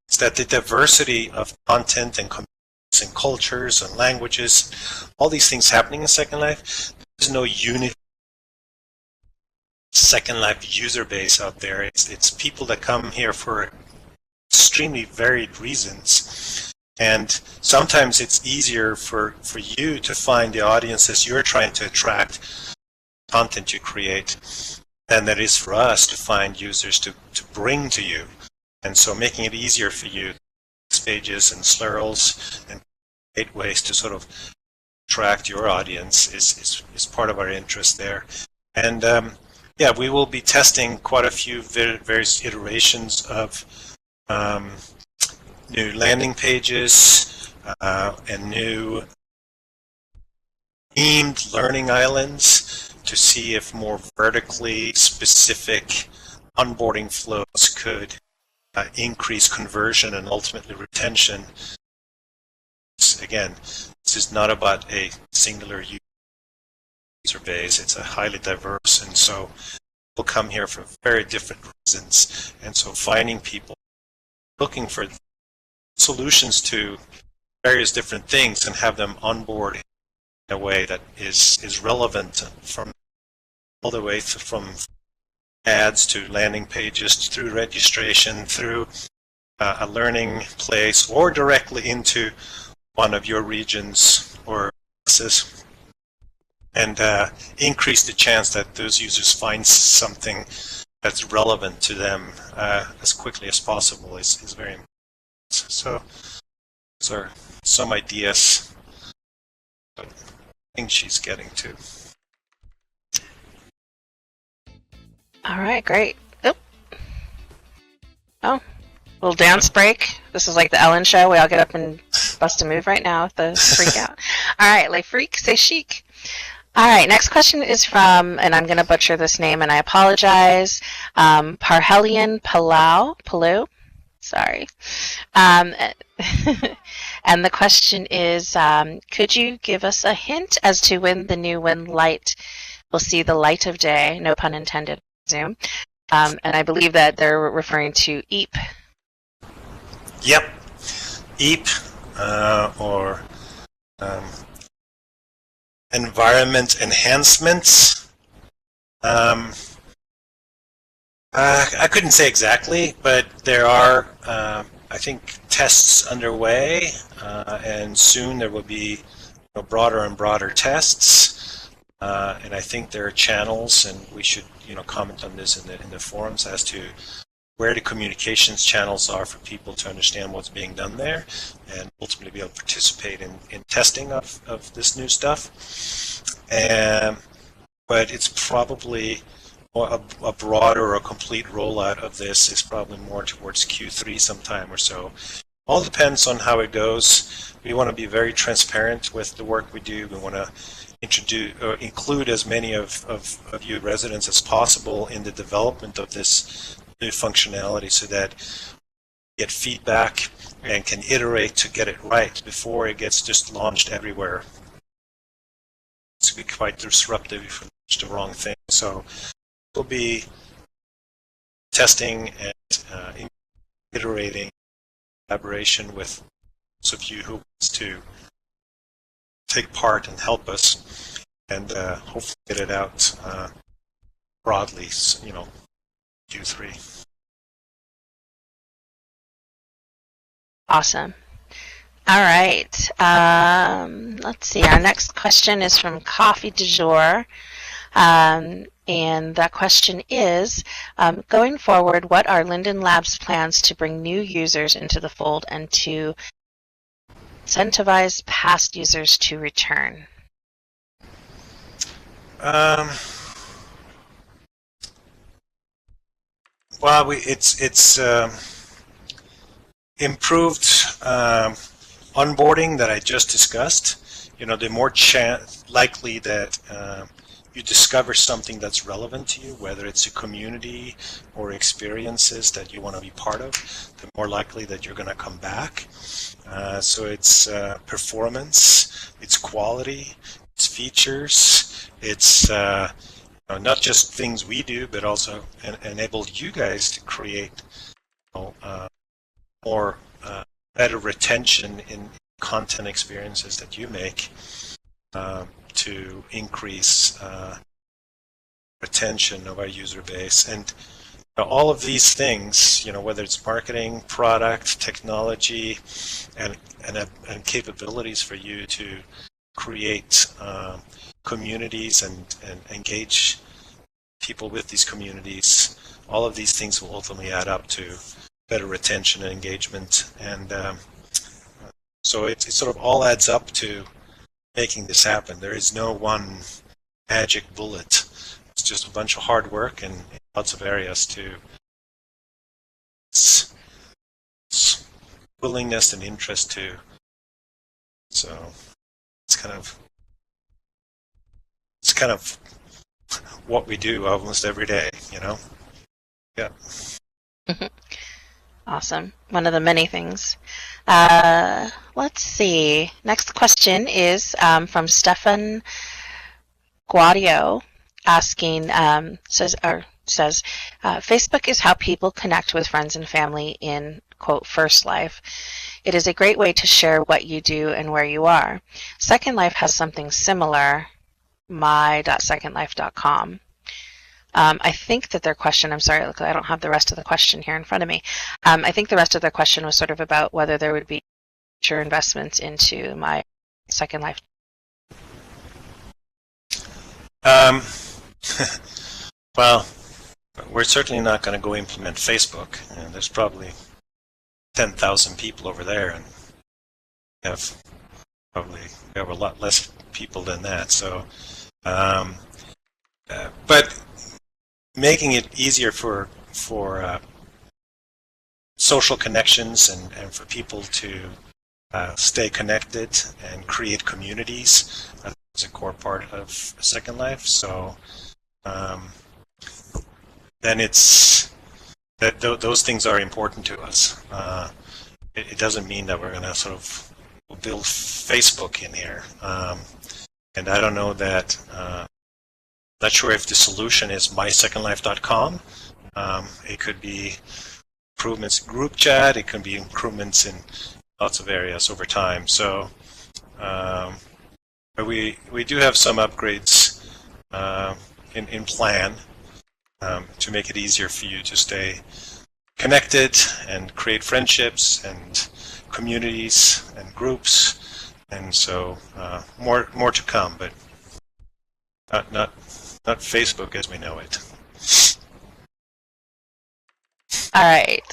is that the diversity of content and communities and cultures and languages, all these things happening in Second Life, there's no unity Second Life user base out there. It's people that come here for extremely varied reasons, and sometimes it's easier for you to find the audiences you're trying to attract, content you create, than that is for us to find users to bring to you. And so making it easier for you, pages and slurls and great ways to sort of attract your audience is part of our interest there. And yeah, we will be testing quite a few various iterations of new landing pages and new themed learning islands to see if more vertically specific onboarding flows could increase conversion and ultimately retention. Again, this is not about a singular user base. It's a highly diverse, and so people come here for very different reasons. And so finding people looking for solutions to various different things and have them on board in a way that is relevant from all the way from ads to landing pages through registration, through a learning place, or directly into one of your regions or places, and increase the chance that those users find something that's relevant to them as quickly as possible is very important. So those are some ideas I think she's getting to. All right, great. Oh, little dance break. This is like the Ellen show. We all get up and bust a move right now with the freak out. All right, like freak, say chic. All right, next question is from, and I'm going to butcher this name, and I apologize, Parhelian Palau. Sorry. And the question is, could you give us a hint as to when the new Wind Light will see the light of day? No pun intended, I presume. And I believe that they're referring to EAP. Yep. EAP or environment enhancements. I couldn't say exactly, but there are, I think, tests underway, and soon there will be broader and broader tests. And I think there are channels, and we should, comment on this in the forums as to where the communications channels are for people to understand what's being done there, and ultimately be able to participate in testing of this new stuff. But it's probably a broader or a complete rollout of this is probably more towards Q3 sometime or so. All depends on how it goes. We want to be very transparent with the work we do. We want to include as many of you residents as possible in the development of this new functionality, so that we get feedback and can iterate to get it right before it gets just launched everywhere. It's be quite disruptive if we launch the wrong thing. So we'll be testing and iterating in collaboration with those of you who want to take part and help us, and hopefully get it out broadly, Q3. Awesome. All right. Let's see. Our next question is from Coffee du Jour. And that question is, going forward, what are Linden Labs' plans to bring new users into the fold and to incentivize past users to return? Well, it's improved onboarding that I just discussed. You know, the more likely that you discover something that's relevant to you, whether it's a community or experiences that you want to be part of, the more likely that you're going to come back. So it's performance, it's quality, it's features, it's not just things we do, but also enabled you guys to create more better retention in content experiences that you make to increase retention of our user base. And all of these things, whether it's marketing, product, technology, and capabilities for you to create communities and engage people with these communities, all of these things will ultimately add up to better retention and engagement. And so it sort of all adds up to making this happen. There is no one magic bullet. It's just a bunch of hard work and lots of areas to willingness and interest to. So it's kind of what we do almost every day, Yeah. Awesome. One of the many things. Let's see. Next question is from Stefan Guadio, asking, says, Facebook is how people connect with friends and family in, quote, first life. It is a great way to share what you do and where you are. Second Life has something similar, my.secondlife.com. I think that their question, I'm sorry, I don't have the rest of the question here in front of me. I think the rest of their question was sort of about whether there would be future investments into my Second Life. Well, we're certainly not going to go implement Facebook. There's probably 10,000 people over there, and we have a lot less people than that. So, but making it easier for social connections and for people to stay connected and create communities is a core part of Second Life. So then it's that those things are important to us. It doesn't mean that we're going to sort of build Facebook in here. And I don't know that. Not sure if the solution is mysecondlife.com. It could be improvements in group chat. It could be improvements in lots of areas over time. So, but we do have some upgrades in plan to make it easier for you to stay connected and create friendships and communities and groups. And so more to come, but not Facebook as we know it. All right.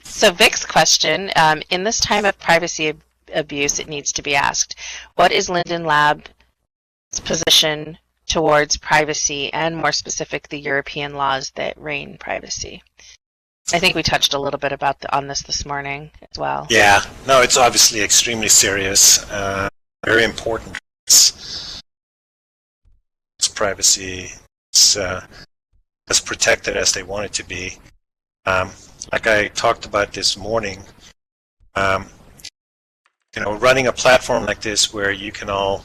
So Vic's question, in this time of privacy abuse, it needs to be asked, what is Linden Lab's position towards privacy and, more specific, the European laws that reign privacy? I think we touched a little bit on this morning as well. Yeah. No, it's obviously extremely serious, very important. It's privacy is as protected as they want it to be. Like I talked about this morning, running a platform like this where you can all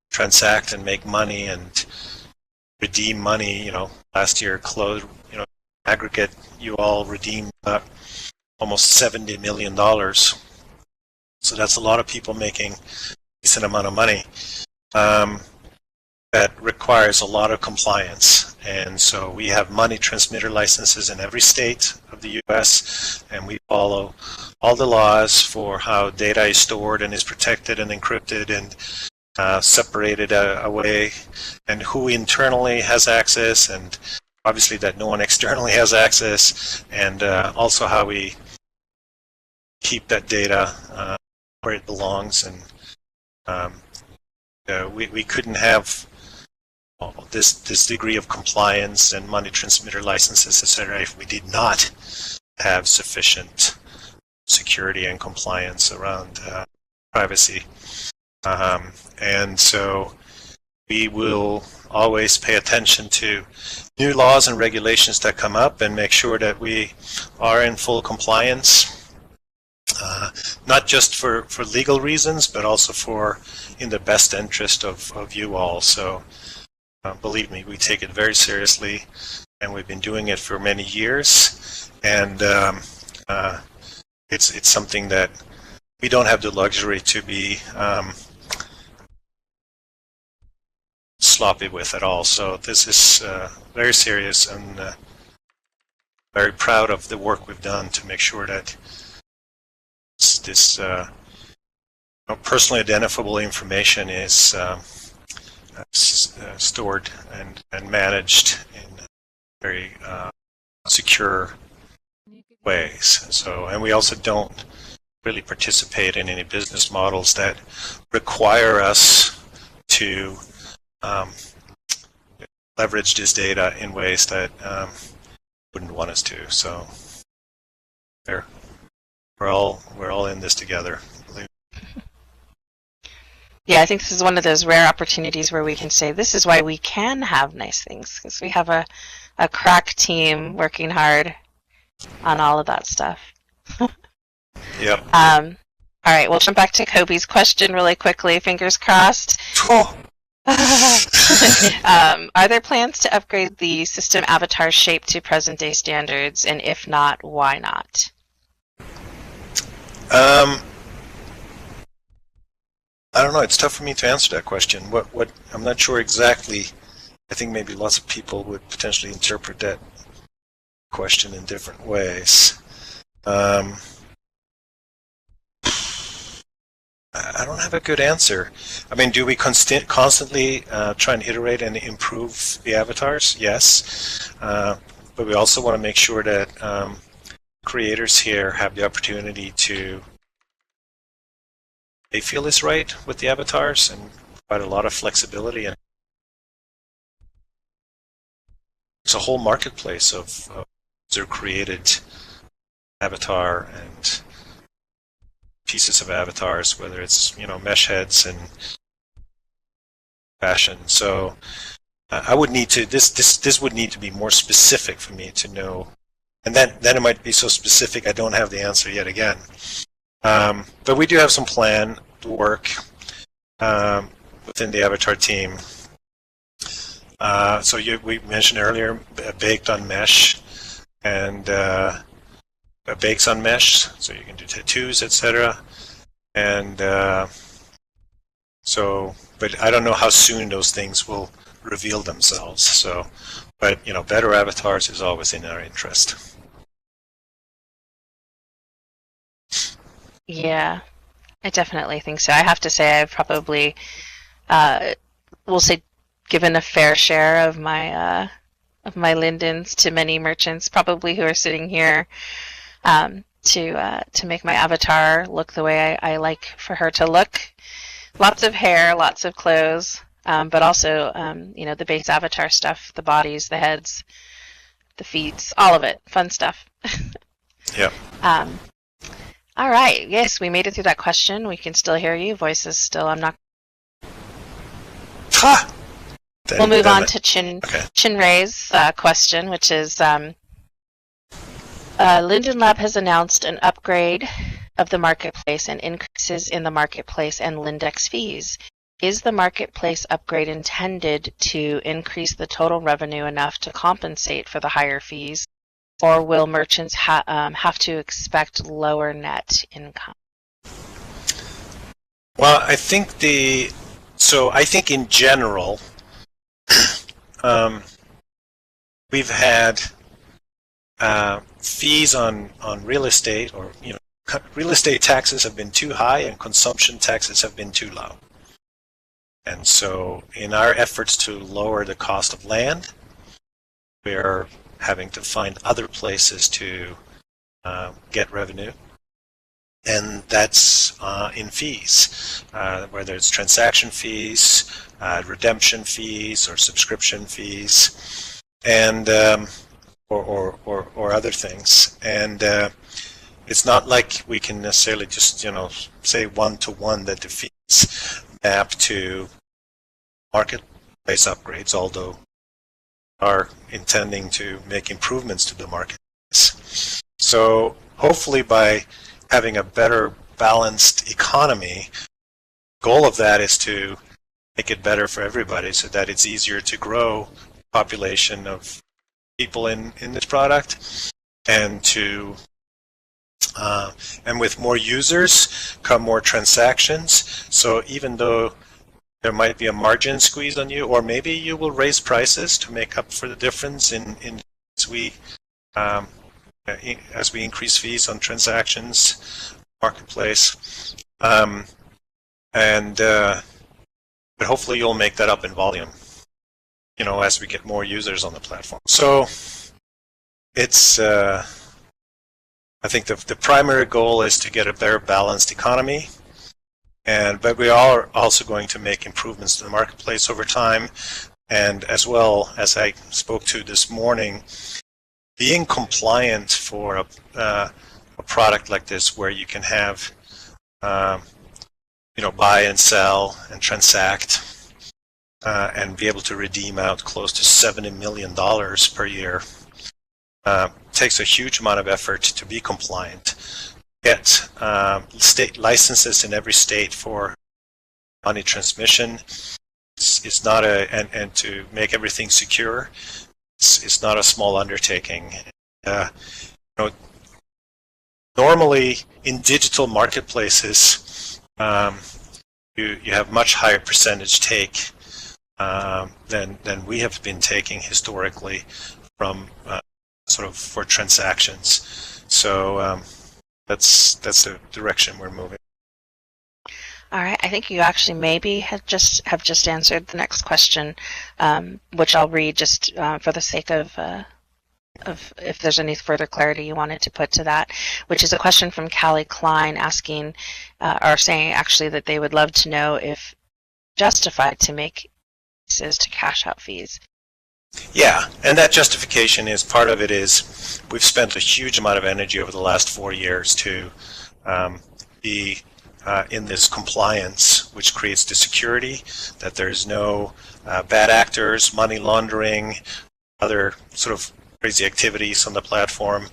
transact and make money and redeem money. Last year closed. Aggregate, you all redeemed almost $70 million. So that's a lot of people making a decent amount of money. That requires a lot of compliance. And so we have money transmitter licenses in every state of the U.S., and we follow all the laws for how data is stored and is protected and encrypted and separated away, and who internally has access, and obviously that no one externally has access, and also how we keep that data where it belongs, and we couldn't have this degree of compliance and money transmitter licenses, etc., if we did not have sufficient security and compliance around privacy. And so we will always pay attention to new laws and regulations that come up and make sure that we are in full compliance, not just for legal reasons, but also for in the best interest of you all. So believe me, we take it very seriously, and we've been doing it for many years, and it's something that we don't have the luxury to be sloppy with at all. So this is very serious, and very proud of the work we've done to make sure that this personally identifiable information is stored and managed in very secure ways. So, and we also don't really participate in any business models that require us to leverage this data in ways that wouldn't want us to. So there, we're all in this together. Yeah, I think this is one of those rare opportunities where we can say this is why we can have nice things, because we have a crack team working hard on all of that stuff. Yep. All right, we'll jump back to Kobe's question really quickly. Fingers crossed. Oh. Are there plans to upgrade the system avatar shape to present-day standards, and if not, why not? I don't know. It's tough for me to answer that question. What? I'm not sure exactly. I think maybe lots of people would potentially interpret that question in different ways. I don't have a good answer. I mean, do we constantly try and iterate and improve the avatars? Yes. But we also want to make sure that creators here have the opportunity to they feel is right with the avatars and provide a lot of flexibility. And it's a whole marketplace of user-created avatar and pieces of avatars, whether it's mesh heads and fashion. So I would need to this would need to be more specific for me to know, and then it might be so specific I don't have the answer yet again. But we do have some plan to work within the avatar team. So we mentioned earlier baked on mesh and bakes on mesh, so you can do tattoos, etc. And but I don't know how soon those things will reveal themselves. So, but better avatars is always in our interest. Yeah, I definitely think so. I have to say I've probably, we'll say, given a fair share of my Lindens to many merchants, probably who are sitting here, to make my avatar look the way I like for her to look. Lots of hair, lots of clothes, but also the base avatar stuff, the bodies, the heads, the feet, all of it, fun stuff. Yeah. All right. Yes, we made it through that question. We can still hear you. Voice is still. I'm not. Ha! We'll move on to Chinray's question, which is Linden Lab has announced an upgrade of the marketplace and increases in the marketplace and Lindex fees. Is the marketplace upgrade intended to increase the total revenue enough to compensate for the higher fees, or will merchants have to expect lower net income? Well, I think in general, we've had fees on real estate, or real estate taxes have been too high and consumption taxes have been too low. And so in our efforts to lower the cost of land, we're having to find other places to get revenue. and that's in fees, whether it's transaction fees, redemption fees, or subscription fees, and or other things. And it's not like we can necessarily just say one-to-one that the fees map to marketplace upgrades, although we are intending to make improvements to the marketplace. So hopefully by having a better balanced economy, the goal of that is to make it better for everybody so that it's easier to grow the population of people in this product, and to and with more users come more transactions. So even though there might be a margin squeeze on you, or maybe you will raise prices to make up for the difference in as we increase fees on transactions, marketplace, but hopefully you'll make that up in volume, as we get more users on the platform. So it's I think the primary goal is to get a better balanced economy, but we are also going to make improvements to the marketplace over time, and as well as I spoke to this morning, being compliant for a product like this, where you can have buy and sell and transact and be able to redeem out close to $70 million per year, takes a huge amount of effort to be compliant. Get state licenses in every state for money transmission. It's not and to make everything secure. It's not a small undertaking. Normally in digital marketplaces, you have much higher percentage take than we have been taking historically from sort of for transactions. So that's the direction we're moving. All right, I think you actually maybe have just answered the next question, which I'll read just for the sake of if there's any further clarity you wanted to put to that, which is a question from Callie Klein asking, or saying actually that they would love to know if justified to make cases to cash out fees. Yeah, and that justification is part of it is we've spent a huge amount of energy over the last 4 years to be in this compliance, which creates the security that there's no bad actors, money laundering, other sort of crazy activities on the platform.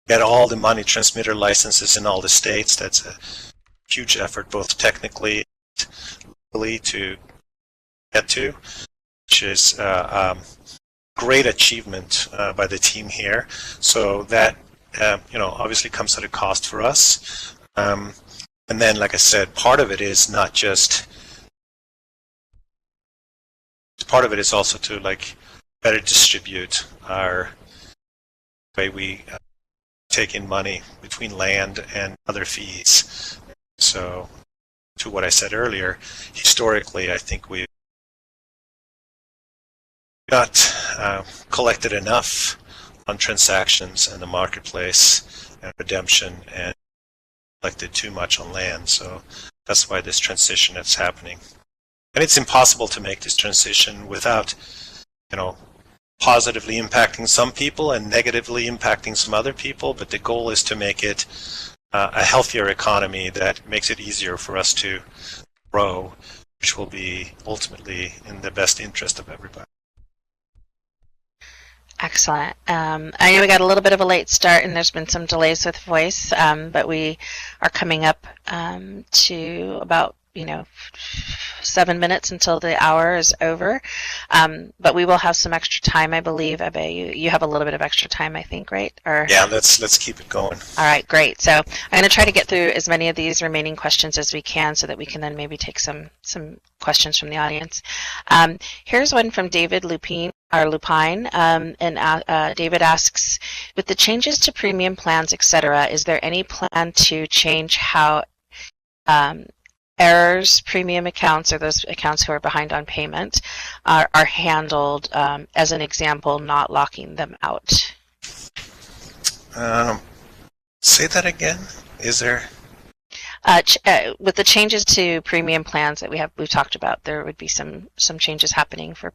Get all the money transmitter licenses in all the states. That's a huge effort, both technically and legally, to get to, which is great achievement by the team here. So that obviously comes at a cost for us. And then, like I said, part of it is not just. Part of it is also to better distribute our way we take in money between land and other fees. So, to what I said earlier, historically, I think we've not collected enough on transactions and the marketplace and redemption, and collected too much on land. So that's why this transition is happening. And it's impossible to make this transition without, positively impacting some people and negatively impacting some other people. But the goal is to make it a healthier economy that makes it easier for us to grow, which will be ultimately in the best interest of everybody. Excellent. I know we got a little bit of a late start and there's been some delays with voice, but we are coming up to about 7 minutes until the hour is over. But we will have some extra time, I believe. Ebbe, you have a little bit of extra time, I think, right? Or yeah, let's keep it going. All right, great. So I'm going to try to get through as many of these remaining questions as we can, so that we can then maybe take some questions from the audience. Here's one from David Lupine. David asks, with the changes to premium plans, etc., is there any plan to change how errors, premium accounts, or those accounts who are behind on payment are handled? As an example, not locking them out. Say that again. Is there? With the changes to premium plans that we've talked about, there would be some changes happening for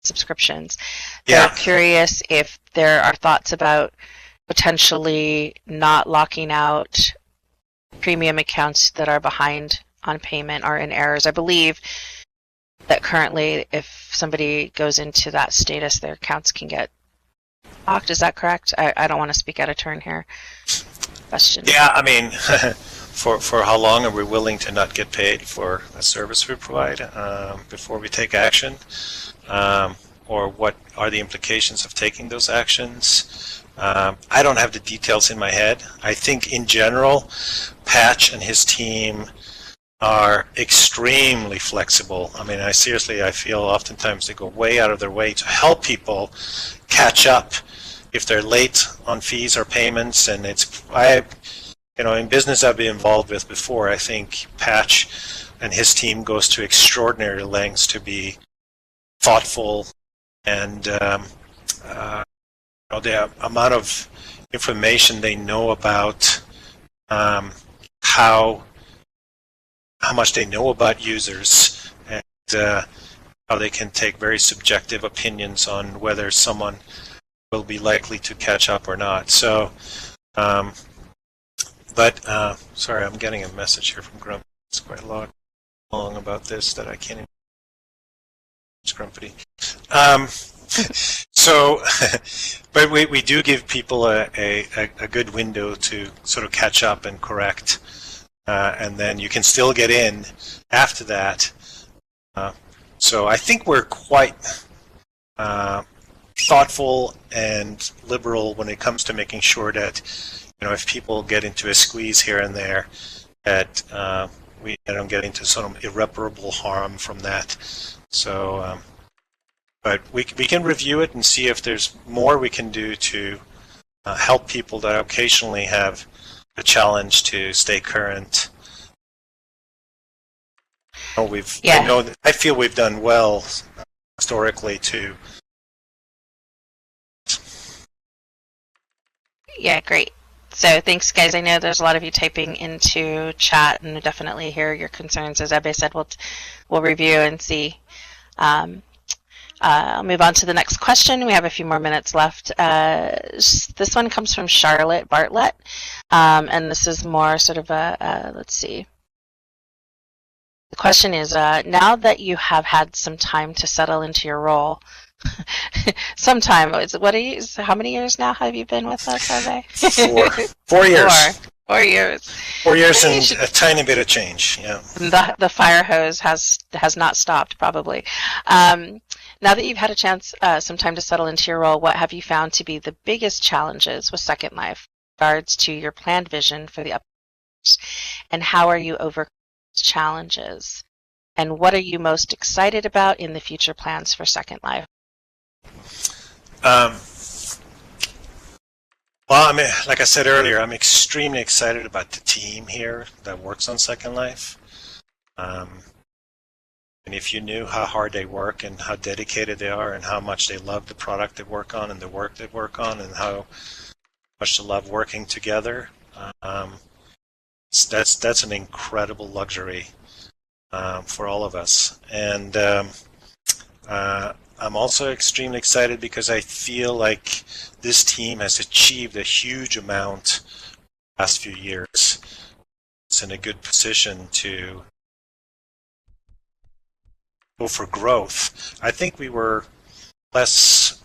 subscriptions. Yeah. They're curious if there are thoughts about potentially not locking out premium accounts that are behind on payment or in errors. I believe that currently, if somebody goes into that status, their accounts can get locked. Is that correct? I don't want to speak out of turn here. Question. Yeah, I mean, for how long are we willing to not get paid for a service we provide before we take action? Or what are the implications of taking those actions? I don't have the details in my head. I think in general, Patch and his team are extremely flexible. I mean, I feel oftentimes they go way out of their way to help people catch up if they're late on fees or payments. And in business I've been involved with before, I think Patch and his team goes to extraordinary lengths to be thoughtful, and the amount of information they know about how much they know about users, and how they can take very subjective opinions on whether someone will be likely to catch up or not. So, sorry, I'm getting a message here from Grumpy. It's quite long about this that I can't even. It's Grumpy. But we do give people a good window to sort of catch up and correct, and then you can still get in after that. So I think we're quite thoughtful and liberal when it comes to making sure that, if people get into a squeeze here and there, that we don't get into some irreparable harm from that. So, but we can review it and see if there's more we can do to help people that occasionally have a challenge to stay current. I feel we've done well historically to. Yeah, great. So thanks, guys. I know there's a lot of you typing into chat, and definitely hear your concerns. As Ebbe said, we'll review and see. I'll move on to the next question. We have a few more minutes left. This one comes from Charlotte Bartlett, and this is more sort of let's see. The question is, now that you have had some time to settle into your role, some time, how many years now have you been with us, Ebbe? 4 years. 4 years. 4 years and a tiny bit of change, yeah. The fire hose has not stopped, probably. Now that you've had a chance, some time to settle into your role, what have you found to be the biggest challenges with Second Life in regards to your planned vision for the upcoming years, and how are you overcoming those challenges? And what are you most excited about in the future plans for Second Life? Well, I mean, like I said earlier, I'm extremely excited about the team here that works on Second Life. And if you knew how hard they work and how dedicated they are and how much they love the product they work on and the work they work on and how much they love working together, that's an incredible luxury for all of us. And I'm also extremely excited because I feel like this team has achieved a huge amount the last few years. It's in a good position to go for growth. I think we were less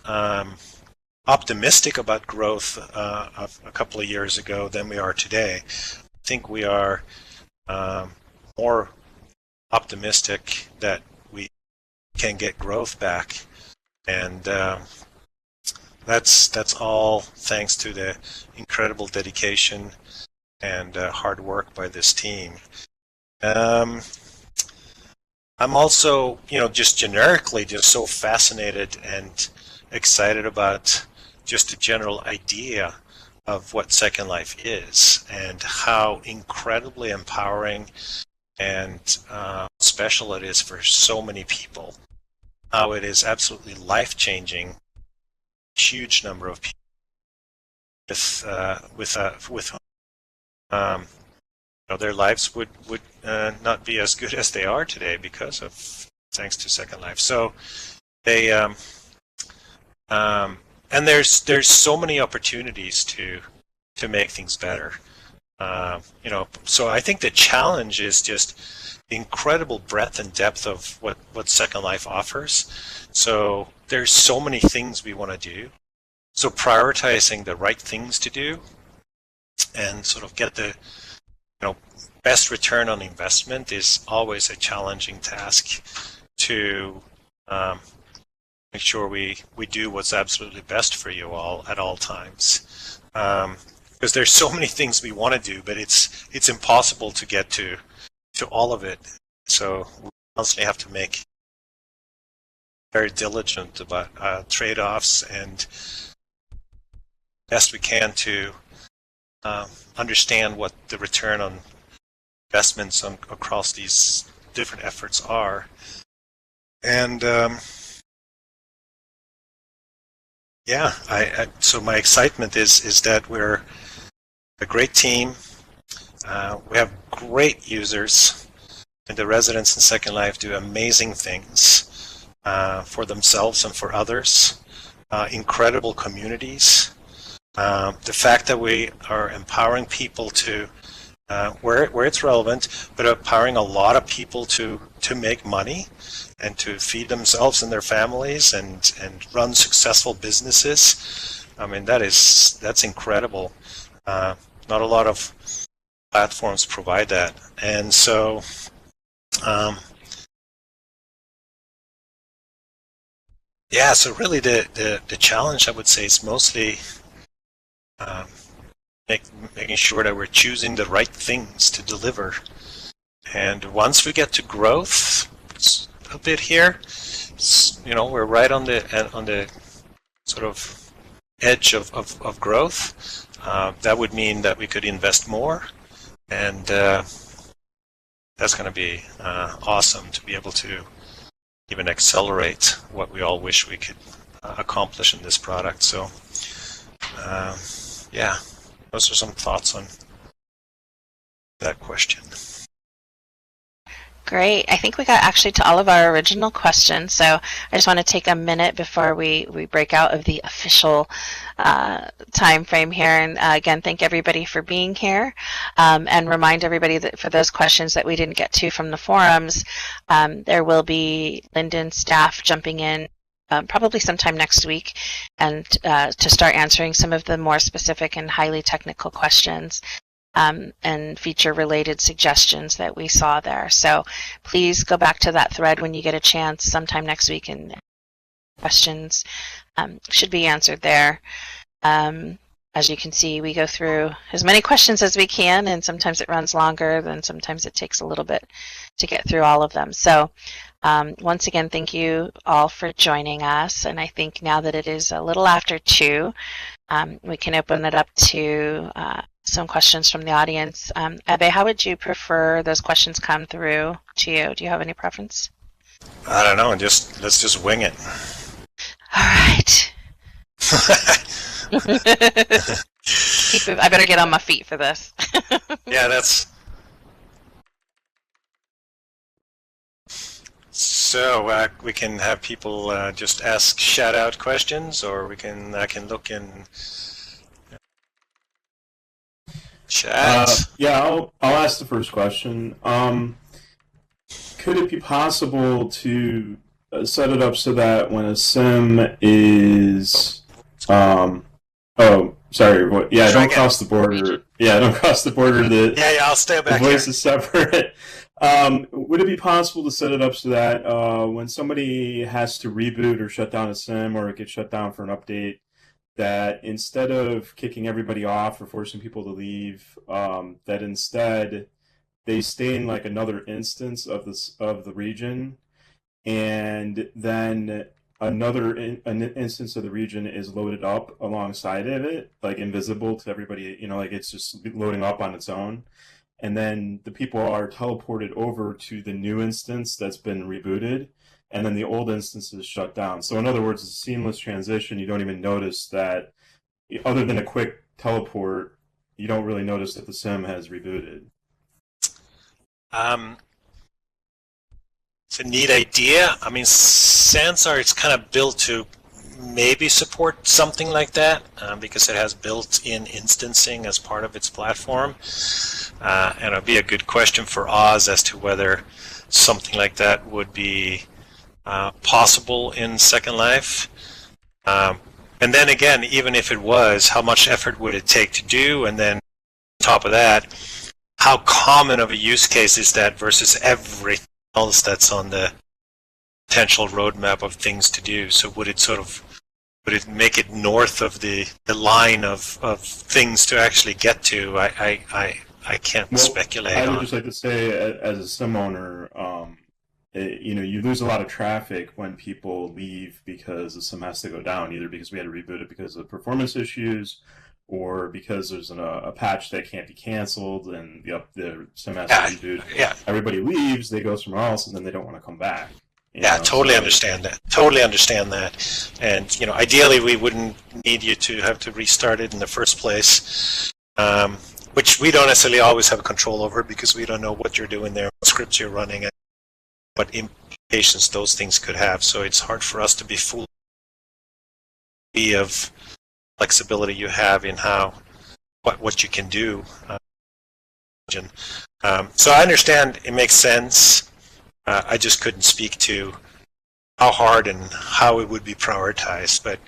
optimistic about growth a couple of years ago than we are today. I think we are more optimistic that we can get growth back, and that's all thanks to the incredible dedication and hard work by this team. I'm also, just generically just so fascinated and excited about just the general idea of what Second Life is and how incredibly empowering and special it is for so many people. How it is absolutely life-changing. Huge number of people with their lives would not be as good as they are today because of thanks to Second Life. So they and there's so many opportunities to make things better. So I think the challenge is just the incredible breadth and depth of what Second Life offers. So there's so many things we want to do. So prioritizing the right things to do and sort of get the best return on investment is always a challenging task to make sure we do what's absolutely best for you all at all times. Because there's so many things we want to do, but it's impossible to get to all of it. So we constantly have to make very diligent about trade-offs and best we can to understand what the return on investments across these different efforts are. And so my excitement is that we're a great team. We have great users, and the residents in Second Life do amazing things for themselves and for others. Incredible communities. The fact that we are empowering people to, where it's relevant, but empowering a lot of people to make money and to feed themselves and their families and run successful businesses. I mean, that's incredible. Not a lot of platforms provide that. And so so really the challenge, I would say, is mostly making sure that we're choosing the right things to deliver. And once we get to growth, a bit here, we're right on the sort of edge of growth. That would mean that we could invest more, and that's going to be awesome to be able to even accelerate what we all wish we could accomplish in this product. So those are some thoughts on that question. Great. I think we got actually to all of our original questions. So I just want to take a minute before we break out of the official time frame here. And again, thank everybody for being here, and remind everybody that for those questions that we didn't get to from the forums, there will be Linden staff jumping in probably sometime next week and to start answering some of the more specific and highly technical questions. And feature-related suggestions that we saw there. So please go back to that thread when you get a chance sometime next week, and questions should be answered there. As you can see, we go through as many questions as we can, and sometimes it runs longer, then sometimes it takes a little bit to get through all of them. So once again, thank you all for joining us, and I think now that it is a little after 2, we can open it up to some questions from the audience. Ebbe, how would you prefer those questions come through to you? Do you have any preference? I don't know. Let's just wing it. All right. I better get on my feet for this. Yeah, that's. So we can have people just ask shout-out questions, or I can look in chat. I'll ask the first question. Could it be possible to set it up so that when a sim is don't cross the border. Yeah, don't cross the border. I'll stay back the voice here. is separate. Would it be possible to set it up so that when somebody has to reboot or shut down a sim, or it gets shut down for an update, that instead of kicking everybody off or forcing people to leave, that instead they stay in like another instance of the region, and then an instance of the region is loaded up alongside of it, like invisible to everybody, like it's just loading up on its own. And then the people are teleported over to the new instance that's been rebooted, and then the old instance is shut down. So in other words, it's a seamless transition. You don't even notice that, other than a quick teleport, you don't really notice that the sim has rebooted. It's a neat idea. I mean, Sansar, it's kind of built to maybe support something like that because it has built-in instancing as part of its platform. And it'll be a good question for Oz as to whether something like that would be possible in Second Life. And then again, even if it was, how much effort would it take to do? And then on top of that, how common of a use case is that versus everything else that's on the potential roadmap of things to do? So would it make it north of the line of things to actually get to? I can't speculate I would on. just like to say, as a sim owner, you lose a lot of traffic when people leave because the sim has to go down, either because we had to reboot it because of performance issues, or because there's a patch that can't be canceled and the sim has to reboot. Yeah. Everybody leaves, they go somewhere else, and then they don't want to come back. Totally understand that. Totally understand that. And ideally, we wouldn't need you to have to restart it in the first place, which we don't necessarily always have control over because we don't know what you're doing there, what scripts you're running, and what implications those things could have. So it's hard for us to be full of flexibility you have in what you can do. So I understand it makes sense. I just couldn't speak to how hard and how it would be prioritized, but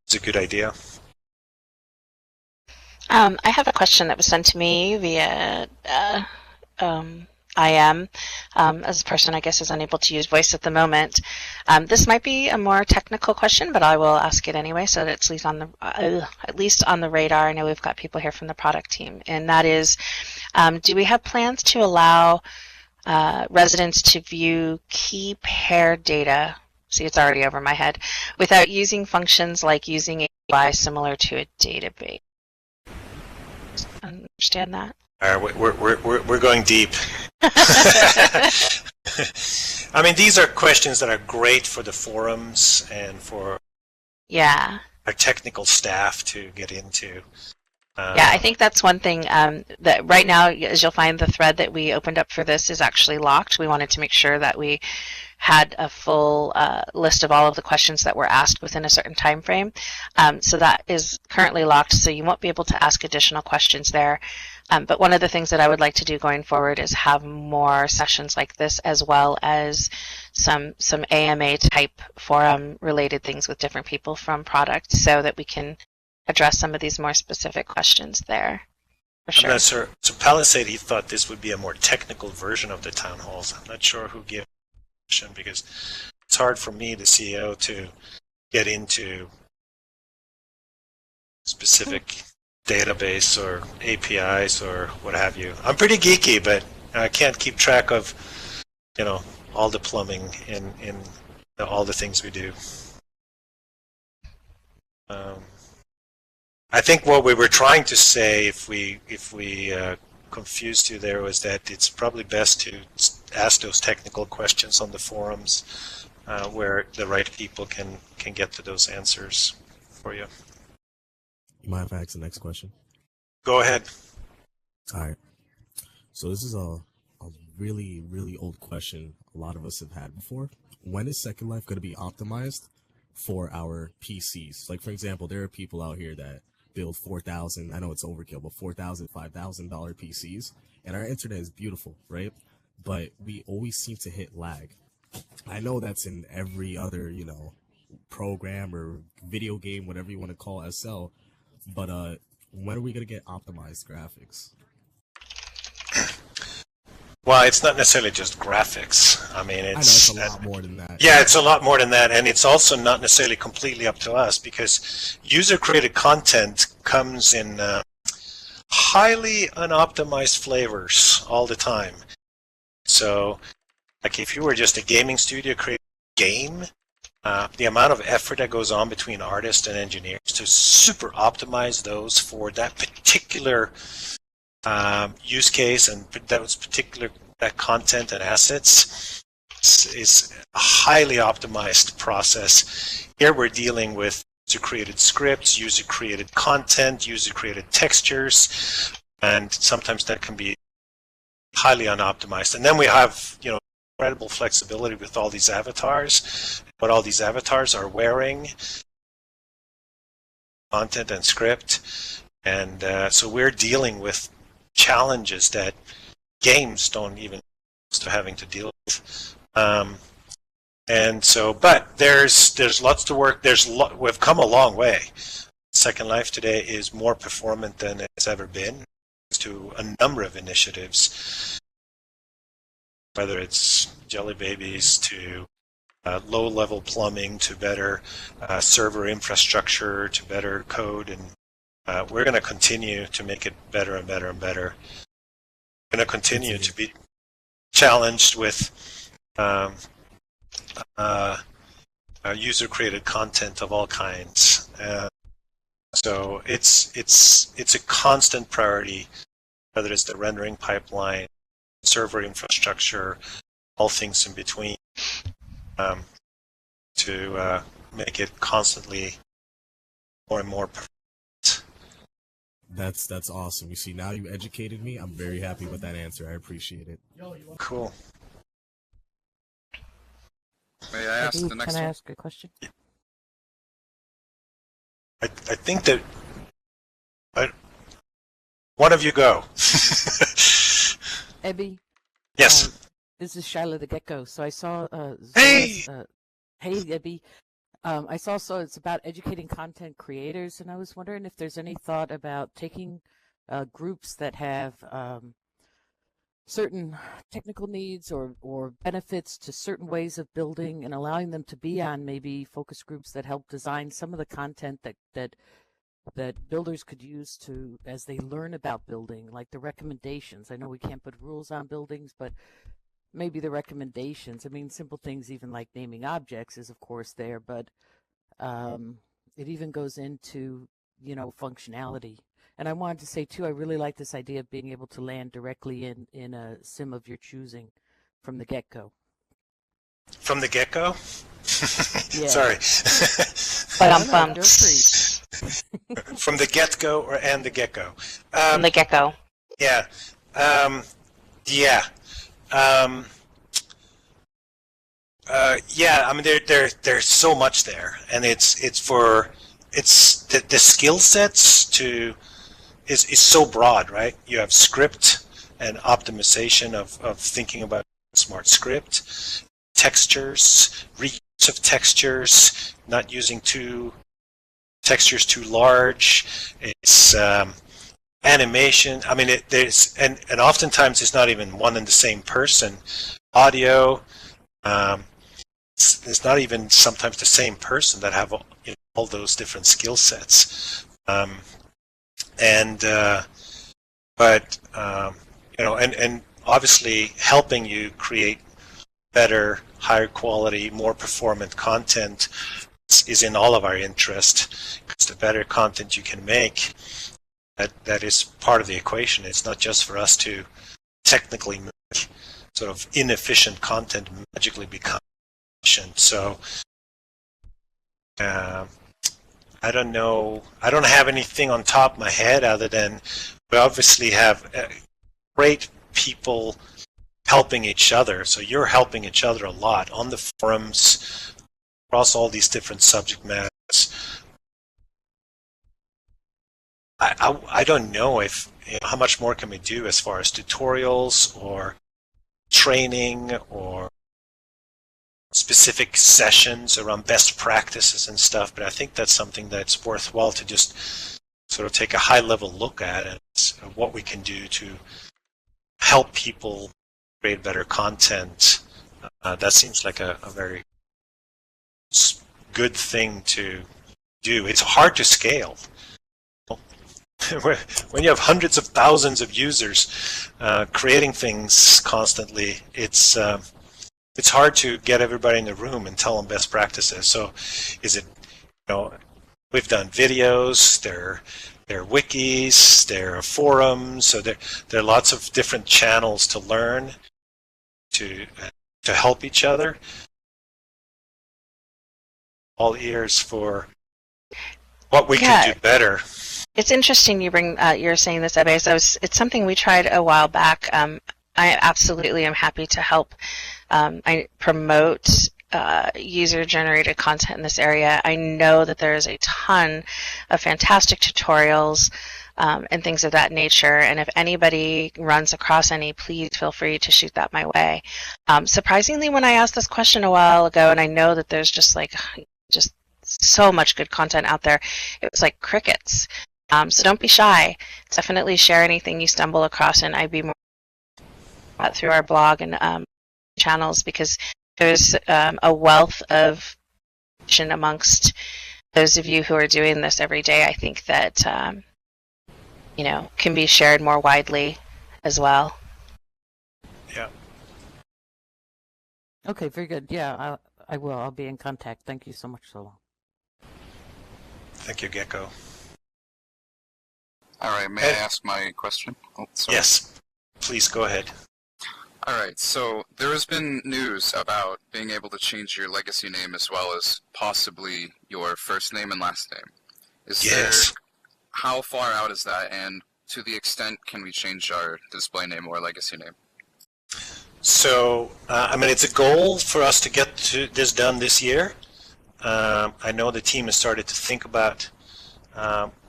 it's a good idea. I have a question that was sent to me via IM. As a person, I guess, is unable to use voice at the moment. This might be a more technical question, but I will ask it anyway, so that it's at least on the radar. I know we've got people here from the product team, and that is, do we have plans to allow residents to view key pair data? See, it's already over my head. Without using functions like using a UI similar to a database. Understand that? We're going deep. I mean, these are questions that are great for the forums and for our technical staff to get into. I think that's one thing that right now, as you'll find, the thread that we opened up for this is actually locked. We wanted to make sure that we had a full list of all of the questions that were asked within a certain time frame. So that is currently locked, so you won't be able to ask additional questions there. But one of the things that I would like to do going forward is have more sessions like this, as well as some AMA type forum related things with different people from product, so that we can address some of these more specific questions there. For sure. I'm not sure. So Palisade, he thought this would be a more technical version of the town halls. I'm not sure who gave the question, because it's hard for me, the CEO, to get into specific database or APIs or what have you. I'm pretty geeky, but I can't keep track of, all the plumbing in all the things we do. I think what we were trying to say, if we confused you there, was that it's probably best to ask those technical questions on the forums, where the right people can get to those answers for you. You mind if I ask the next question? Go ahead. All right. So this is a really, really old question a lot of us have had before. When is Second Life going to be optimized for our PCs? Like, for example, there are people out here that build $4,000, I know it's overkill, but $4,000, $5,000 PCs, and our internet is beautiful, right? But we always seem to hit lag. I know that's in every other, program or video game, whatever you want to call SL, but when are we going to get optimized graphics? Well, it's not necessarily just graphics. I mean, it's a lot more than that. Yeah, it's a lot more than that, and it's also not necessarily completely up to us, because user-created content comes in highly unoptimized flavors all the time. So, like, if you were just a gaming studio creating a game, the amount of effort that goes on between artists and engineers to super optimize those for that particular use case and that content and assets is a highly optimized process. Here we're dealing with user-created scripts, user-created content, user-created textures, and sometimes that can be highly unoptimized. And then we have, you know, incredible flexibility with all these avatars, what all these avatars are wearing, content and script. And so we're dealing with challenges that games don't even to having to deal with. And so, but there's lots to work. We've come a long way. Second Life today is more performant than it's ever been, thanks to a number of initiatives, whether it's jelly babies to low-level plumbing to better server infrastructure to better code, and we're going to continue to make it better and better and better. We're going to continue to be challenged with user-created content of all kinds. So it's a constant priority, whether it's the rendering pipeline, server infrastructure, all things in between, to make it constantly more and more perfect. That's awesome. You see, now you educated me. I'm very happy with that answer. I appreciate it. Cool. May I ask the next Can I one? ask a question? I think that one of you go. Ebbe? Yes. This is Shiloh the Gecko. So I saw Hey! Hey Ebbe. I saw so it's about educating content creators, and I was wondering if there's any thought about taking groups that have certain technical needs or benefits to certain ways of building and allowing them to be on maybe focus groups that help design some of the content that builders could use to as they learn about building, like the recommendations. I know we can't put rules on buildings, but maybe the recommendations. I mean, simple things even like naming objects is of course there, but it even goes into, you know, functionality. And I wanted to say too, I really like this idea of being able to land directly in a sim of your choosing from the get-go. From the get-go? Yeah. Sorry. Bum. Feel free. From the get-go and the get-go. From the get-go. Yeah. Yeah. Yeah. I mean, there's so much there, and it's the skill sets is so broad, right? You have script and optimization of thinking about smart script, textures, reuse of textures, not using textures too large. It's animation. I mean, there's and oftentimes it's not even one and the same person. Audio. It's not even sometimes the same person that have all those different skill sets. But you know, and obviously helping you create better, higher quality, more performant content is in all of our interest. Because the better content you can make, that is part of the equation. It's not just for us to technically make sort of inefficient content magically become efficient. So I don't know. I don't have anything on top of my head other than we obviously have great people helping each other. So you're helping each other a lot on the forums across all these different subject matters. I don't know if how much more can we do as far as tutorials or training or specific sessions around best practices and stuff, but I think that's something that's worthwhile to just sort of take a high-level look at and what we can do to help people create better content. That seems like a very good thing to do. It's hard to scale. When you have hundreds of thousands of users creating things constantly, it's hard to get everybody in the room and tell them best practices. So is it, we've done videos, there are wikis, there are forums, so there are lots of different channels to learn, to help each other. All ears for what we can do better. It's interesting you bring you're saying this, Ebbe. It's something we tried a while back. I absolutely am happy to help. I promote user-generated content in this area. I know that there is a ton of fantastic tutorials and things of that nature. And if anybody runs across any, please feel free to shoot that my way. Surprisingly, when I asked this question a while ago, and I know that there's just so much good content out there, it was like crickets. So don't be shy. Definitely share anything you stumble across, and I'd be more through our blog and channels, because there's a wealth of information amongst those of you who are doing this every day. I think that can be shared more widely as well. Yeah. Okay, very good. Yeah, I will. I'll be in contact. Thank you so much, Solo. Thank you, Gecko. All right, may I ask my question? Oh, sorry. Yes, please go ahead. All right, so there has been news about being able to change your legacy name as well as possibly your first name and last name. Yes. How far out is that, and to the extent can we change our display name or legacy name? So, it's a goal for us to get this done this year. I know the team has started to think about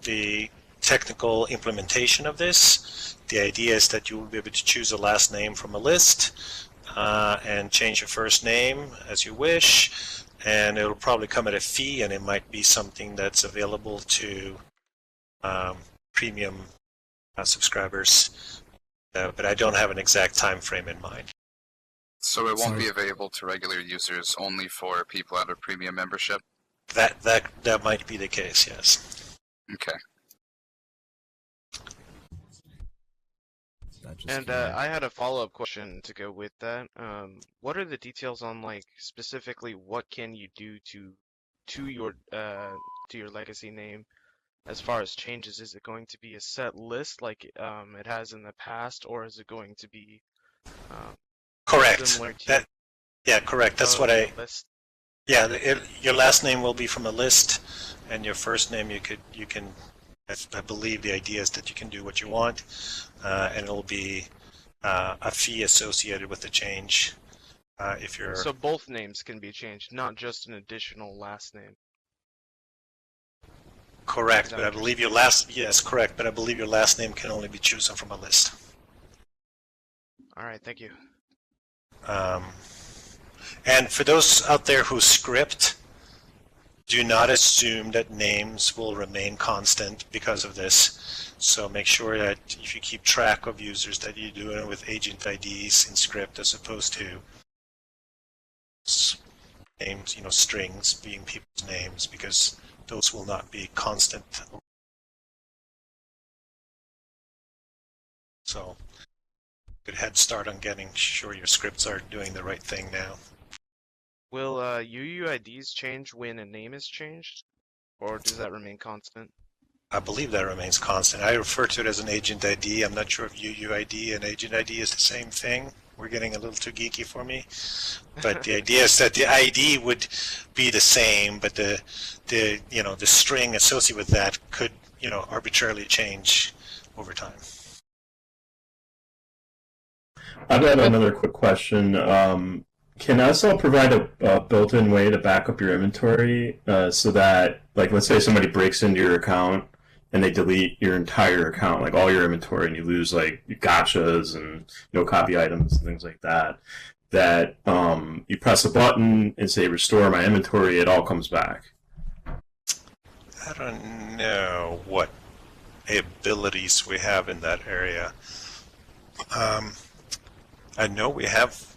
the technical implementation of this. The idea is that you will be able to choose a last name from a list and change your first name as you wish, and it'll probably come at a fee, and it might be something that's available to premium subscribers, but I don't have an exact time frame in mind. So it won't be available to regular users, only for people out of premium membership? That might be the case, yes. Okay. And I had a follow-up question to go with that. What are the details on, like, specifically what can you do to your legacy name as far as changes? Is it going to be a set list like it has in the past, or is it going to be correct? Similar to correct. That's what list? Yeah, your last name will be from a list, and your first name you can. I believe the idea is that you can do what you want, and it'll be a fee associated with the change. If you're So both names can be changed, not just an additional last name. correct, but I believe your last but I believe your last name can only be chosen from a list. All right, thank you. And for those out there who script, do not assume that names will remain constant because of this. So make sure that if you keep track of users, that you do it with agent IDs in script as opposed to names, strings being people's names, because those will not be constant. So good head start on getting sure your scripts are doing the right thing now. Will UUIDs change when a name is changed, or does that remain constant? I believe that remains constant. I refer to it as an agent ID. I'm not sure if UUID and agent ID is the same thing. We're getting a little too geeky for me. But the idea is that the ID would be the same, but the string associated with that could, arbitrarily change over time. I've got another quick question. Can SL provide a built-in way to back up your inventory so that, like, let's say somebody breaks into your account and they delete your entire account, like all your inventory, and you lose like gotchas and no copy items and things like that, that you press a button and say restore my inventory, it all comes back? I don't know what abilities we have in that area. I know we have.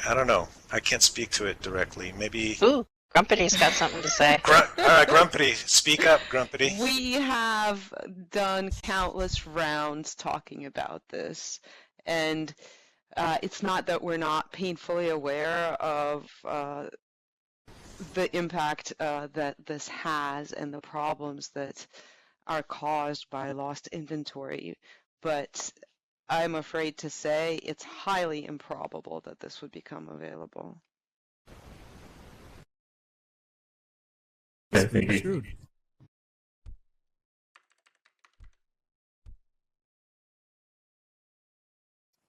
I don't know. I can't speak to it directly. Maybe. Ooh, Grumpity's got something to say. Grumpity, speak up, Grumpity. We have done countless rounds talking about this, and it's not that we're not painfully aware of the impact that this has and the problems that are caused by lost inventory, but I'm afraid to say it's highly improbable that this would become available. Okay, thank you.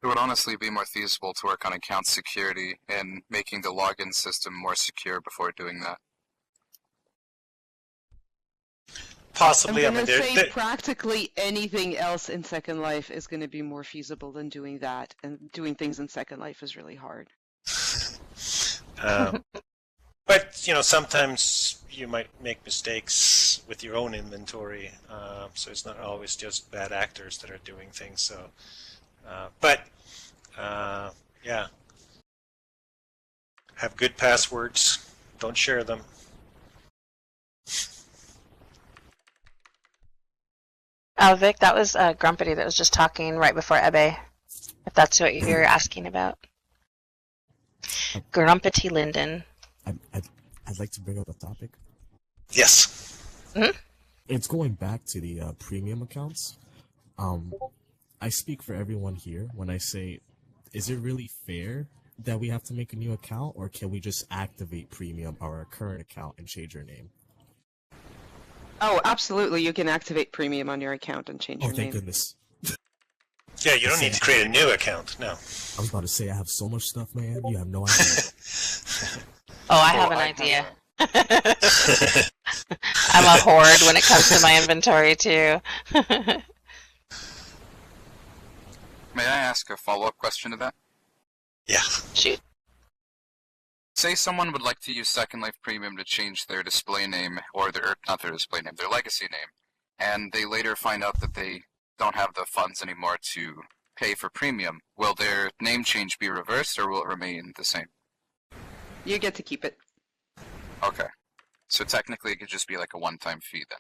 It would honestly be more feasible to work on account security and making the login system more secure before doing that. Possibly. I'm I mean, going to say practically anything else in Second Life is going to be more feasible than doing that, and doing things in Second Life is really hard. But, you know, sometimes you might make mistakes with your own inventory, so it's not always just bad actors that are doing things. So, yeah, have good passwords. Don't share them. Vic, that was Grumpity that was just talking right before Ebbe, if that's what you're asking about. Grumpity Linden. I'd like to bring up a topic. Yes. Mm-hmm. It's going back to the premium accounts. I speak for everyone here when I say, is it really fair that we have to make a new account, or can we just activate premium or our current account and change your name? Oh, absolutely. You can activate premium on your account and change your name. Oh, thank goodness. Yeah, you don't need to create a new account, no. I was about to say, I have so much stuff, man. You have no idea. I have an idea. I'm a hoard when it comes to my inventory, too. May I ask a follow-up question to that? Yeah. Shoot. Say someone would like to use Second Life Premium to change their display name, or not their display name, their legacy name, and they later find out that they don't have the funds anymore to pay for Premium. Will their name change be reversed, or will it remain the same? You get to keep it. Okay. So technically it could just be like a one-time fee then.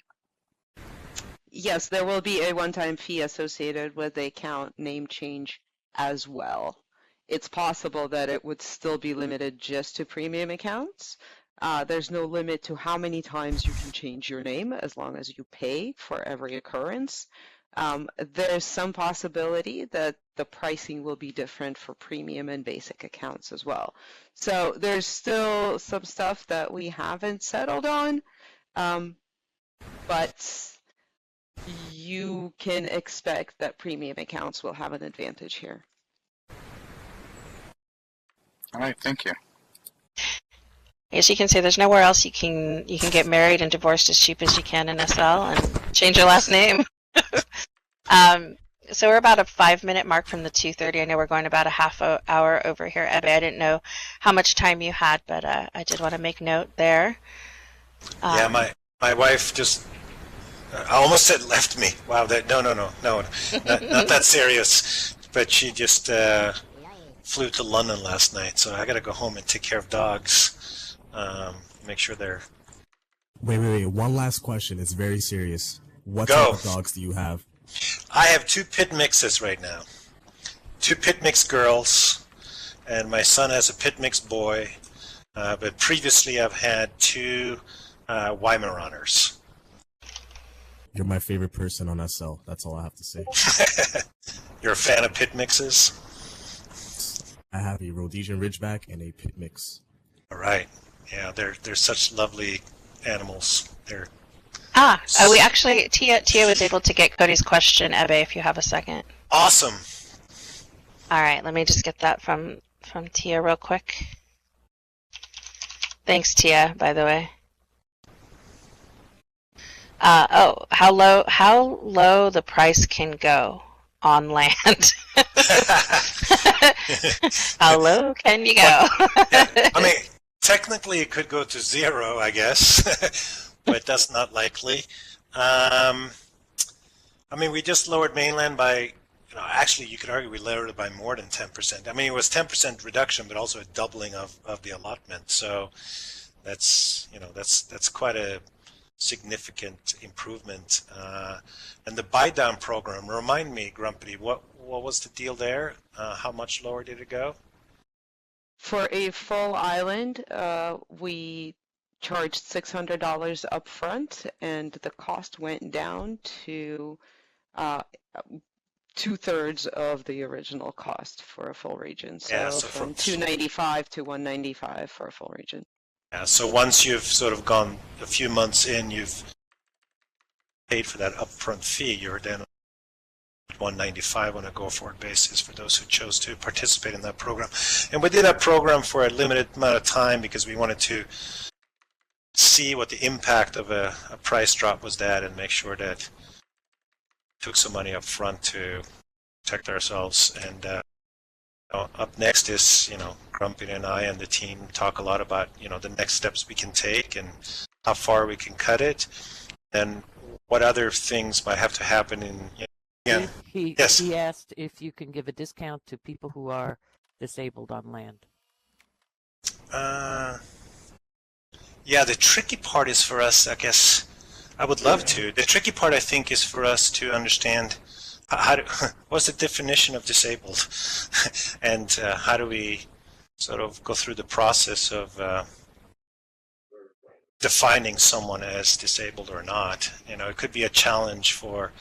Yes, there will be a one-time fee associated with the account name change as well. It's possible that it would still be limited just to premium accounts. There's no limit to how many times you can change your name as long as you pay for every occurrence. There's some possibility that the pricing will be different for premium and basic accounts as well. So there's still some stuff that we haven't settled on, but you can expect that premium accounts will have an advantage here. All right, thank you. As you can see, there's nowhere else you can get married and divorced as cheap as you can in SL and change your last name. So we're about a 5-minute mark from the 2:30. I know we're going about a half hour over here, Ebbe. I didn't know how much time you had, but I did want to make note there. Yeah, my wife just, I almost said left me. Wow, no, not that serious. But she just flew to London last night, so I got to go home and take care of dogs. Make sure they're... Wait. One last question. It's very serious. What Go. type of dogs do you have? I have 2 pit mixes right now. 2 pit mix girls, and my son has a pit mix boy. But previously I've had 2 Weimaraners. You're my favorite person on SL. That's all I have to say. You're a fan of pit mixes? I have a Rhodesian Ridgeback and a pit mix. All right. Yeah, they're such lovely animals. They're we actually, Tia was able to get Cody's question, Ebbe, if you have a second. awesome. All right, let me just get that from Tia real quick. Thanks, Tia, by the way. How low the price can go on land? How low can you go? Yeah. I mean, technically it could go to 0, I guess. But that's not likely. I mean, we just lowered mainland by, actually you could argue we lowered it by more than 10%. I mean, it was 10% reduction, but also a doubling of the allotment. So that's quite a significant improvement. And the buy down program, remind me, Grumpy, what was the deal there? How much lower did it go? For a full island, we charged $600 up front, and the cost went down to 2/3 of the original cost for a full region. So, from $295 to $195 for a full region. Yeah, so once you've sort of gone a few months in, you've paid for that upfront fee, you're then $195 on a go-forward basis for those who chose to participate in that program. And we did that program for a limited amount of time because we wanted to see what the impact of a price drop was that, and make sure that we took some money up front to protect ourselves. And up next is, Grumpy and I and the team talk a lot about, the next steps we can take and how far we can cut it, and what other things might have to happen in. Yes. He asked if you can give a discount to people who are disabled on land. Yeah, the tricky part is for us, I guess. I would love to. The tricky part, I think, is for us to understand what's the definition of disabled, and how do we sort of go through the process of defining someone as disabled or not. It could be a challenge for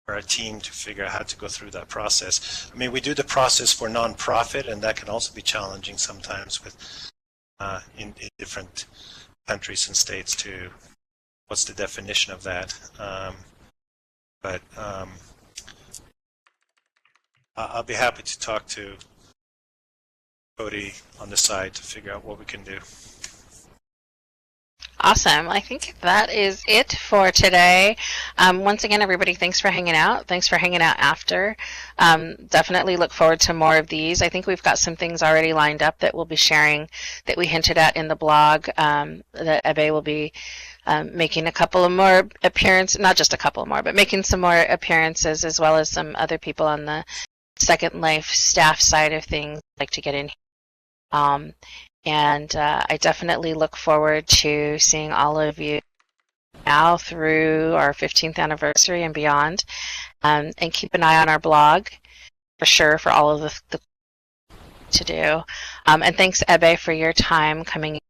a team to figure out how to go through that process. I mean, we do the process for nonprofit, and that can also be challenging sometimes with in different countries and states too. What's the definition of that? But I'll be happy to talk to Cody on the side to figure out what we can do. Awesome. I think that is it for today. Once again, everybody, thanks for hanging out. Thanks for hanging out after. Definitely look forward to more of these. I think we've got some things already lined up that we'll be sharing that we hinted at in the blog, that Ebbe will be making a couple of more appearances, not just a couple more, but making some more appearances, as well as some other people on the Second Life staff side of things like to get in. And I definitely look forward to seeing all of you now through our 15th anniversary and beyond. And keep an eye on our blog for sure for all of the to do. And thanks, Ebbe, for your time coming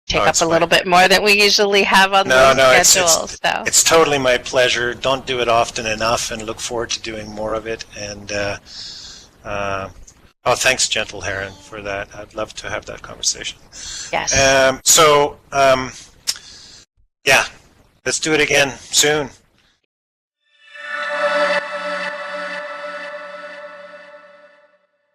take up a little bit more than we usually have on the schedule. It's totally my pleasure. Don't do it often enough, and look forward to doing more of it. And thanks, Gentle Heron, for that. I'd love to have that conversation. Yes. Yeah, let's do it again soon.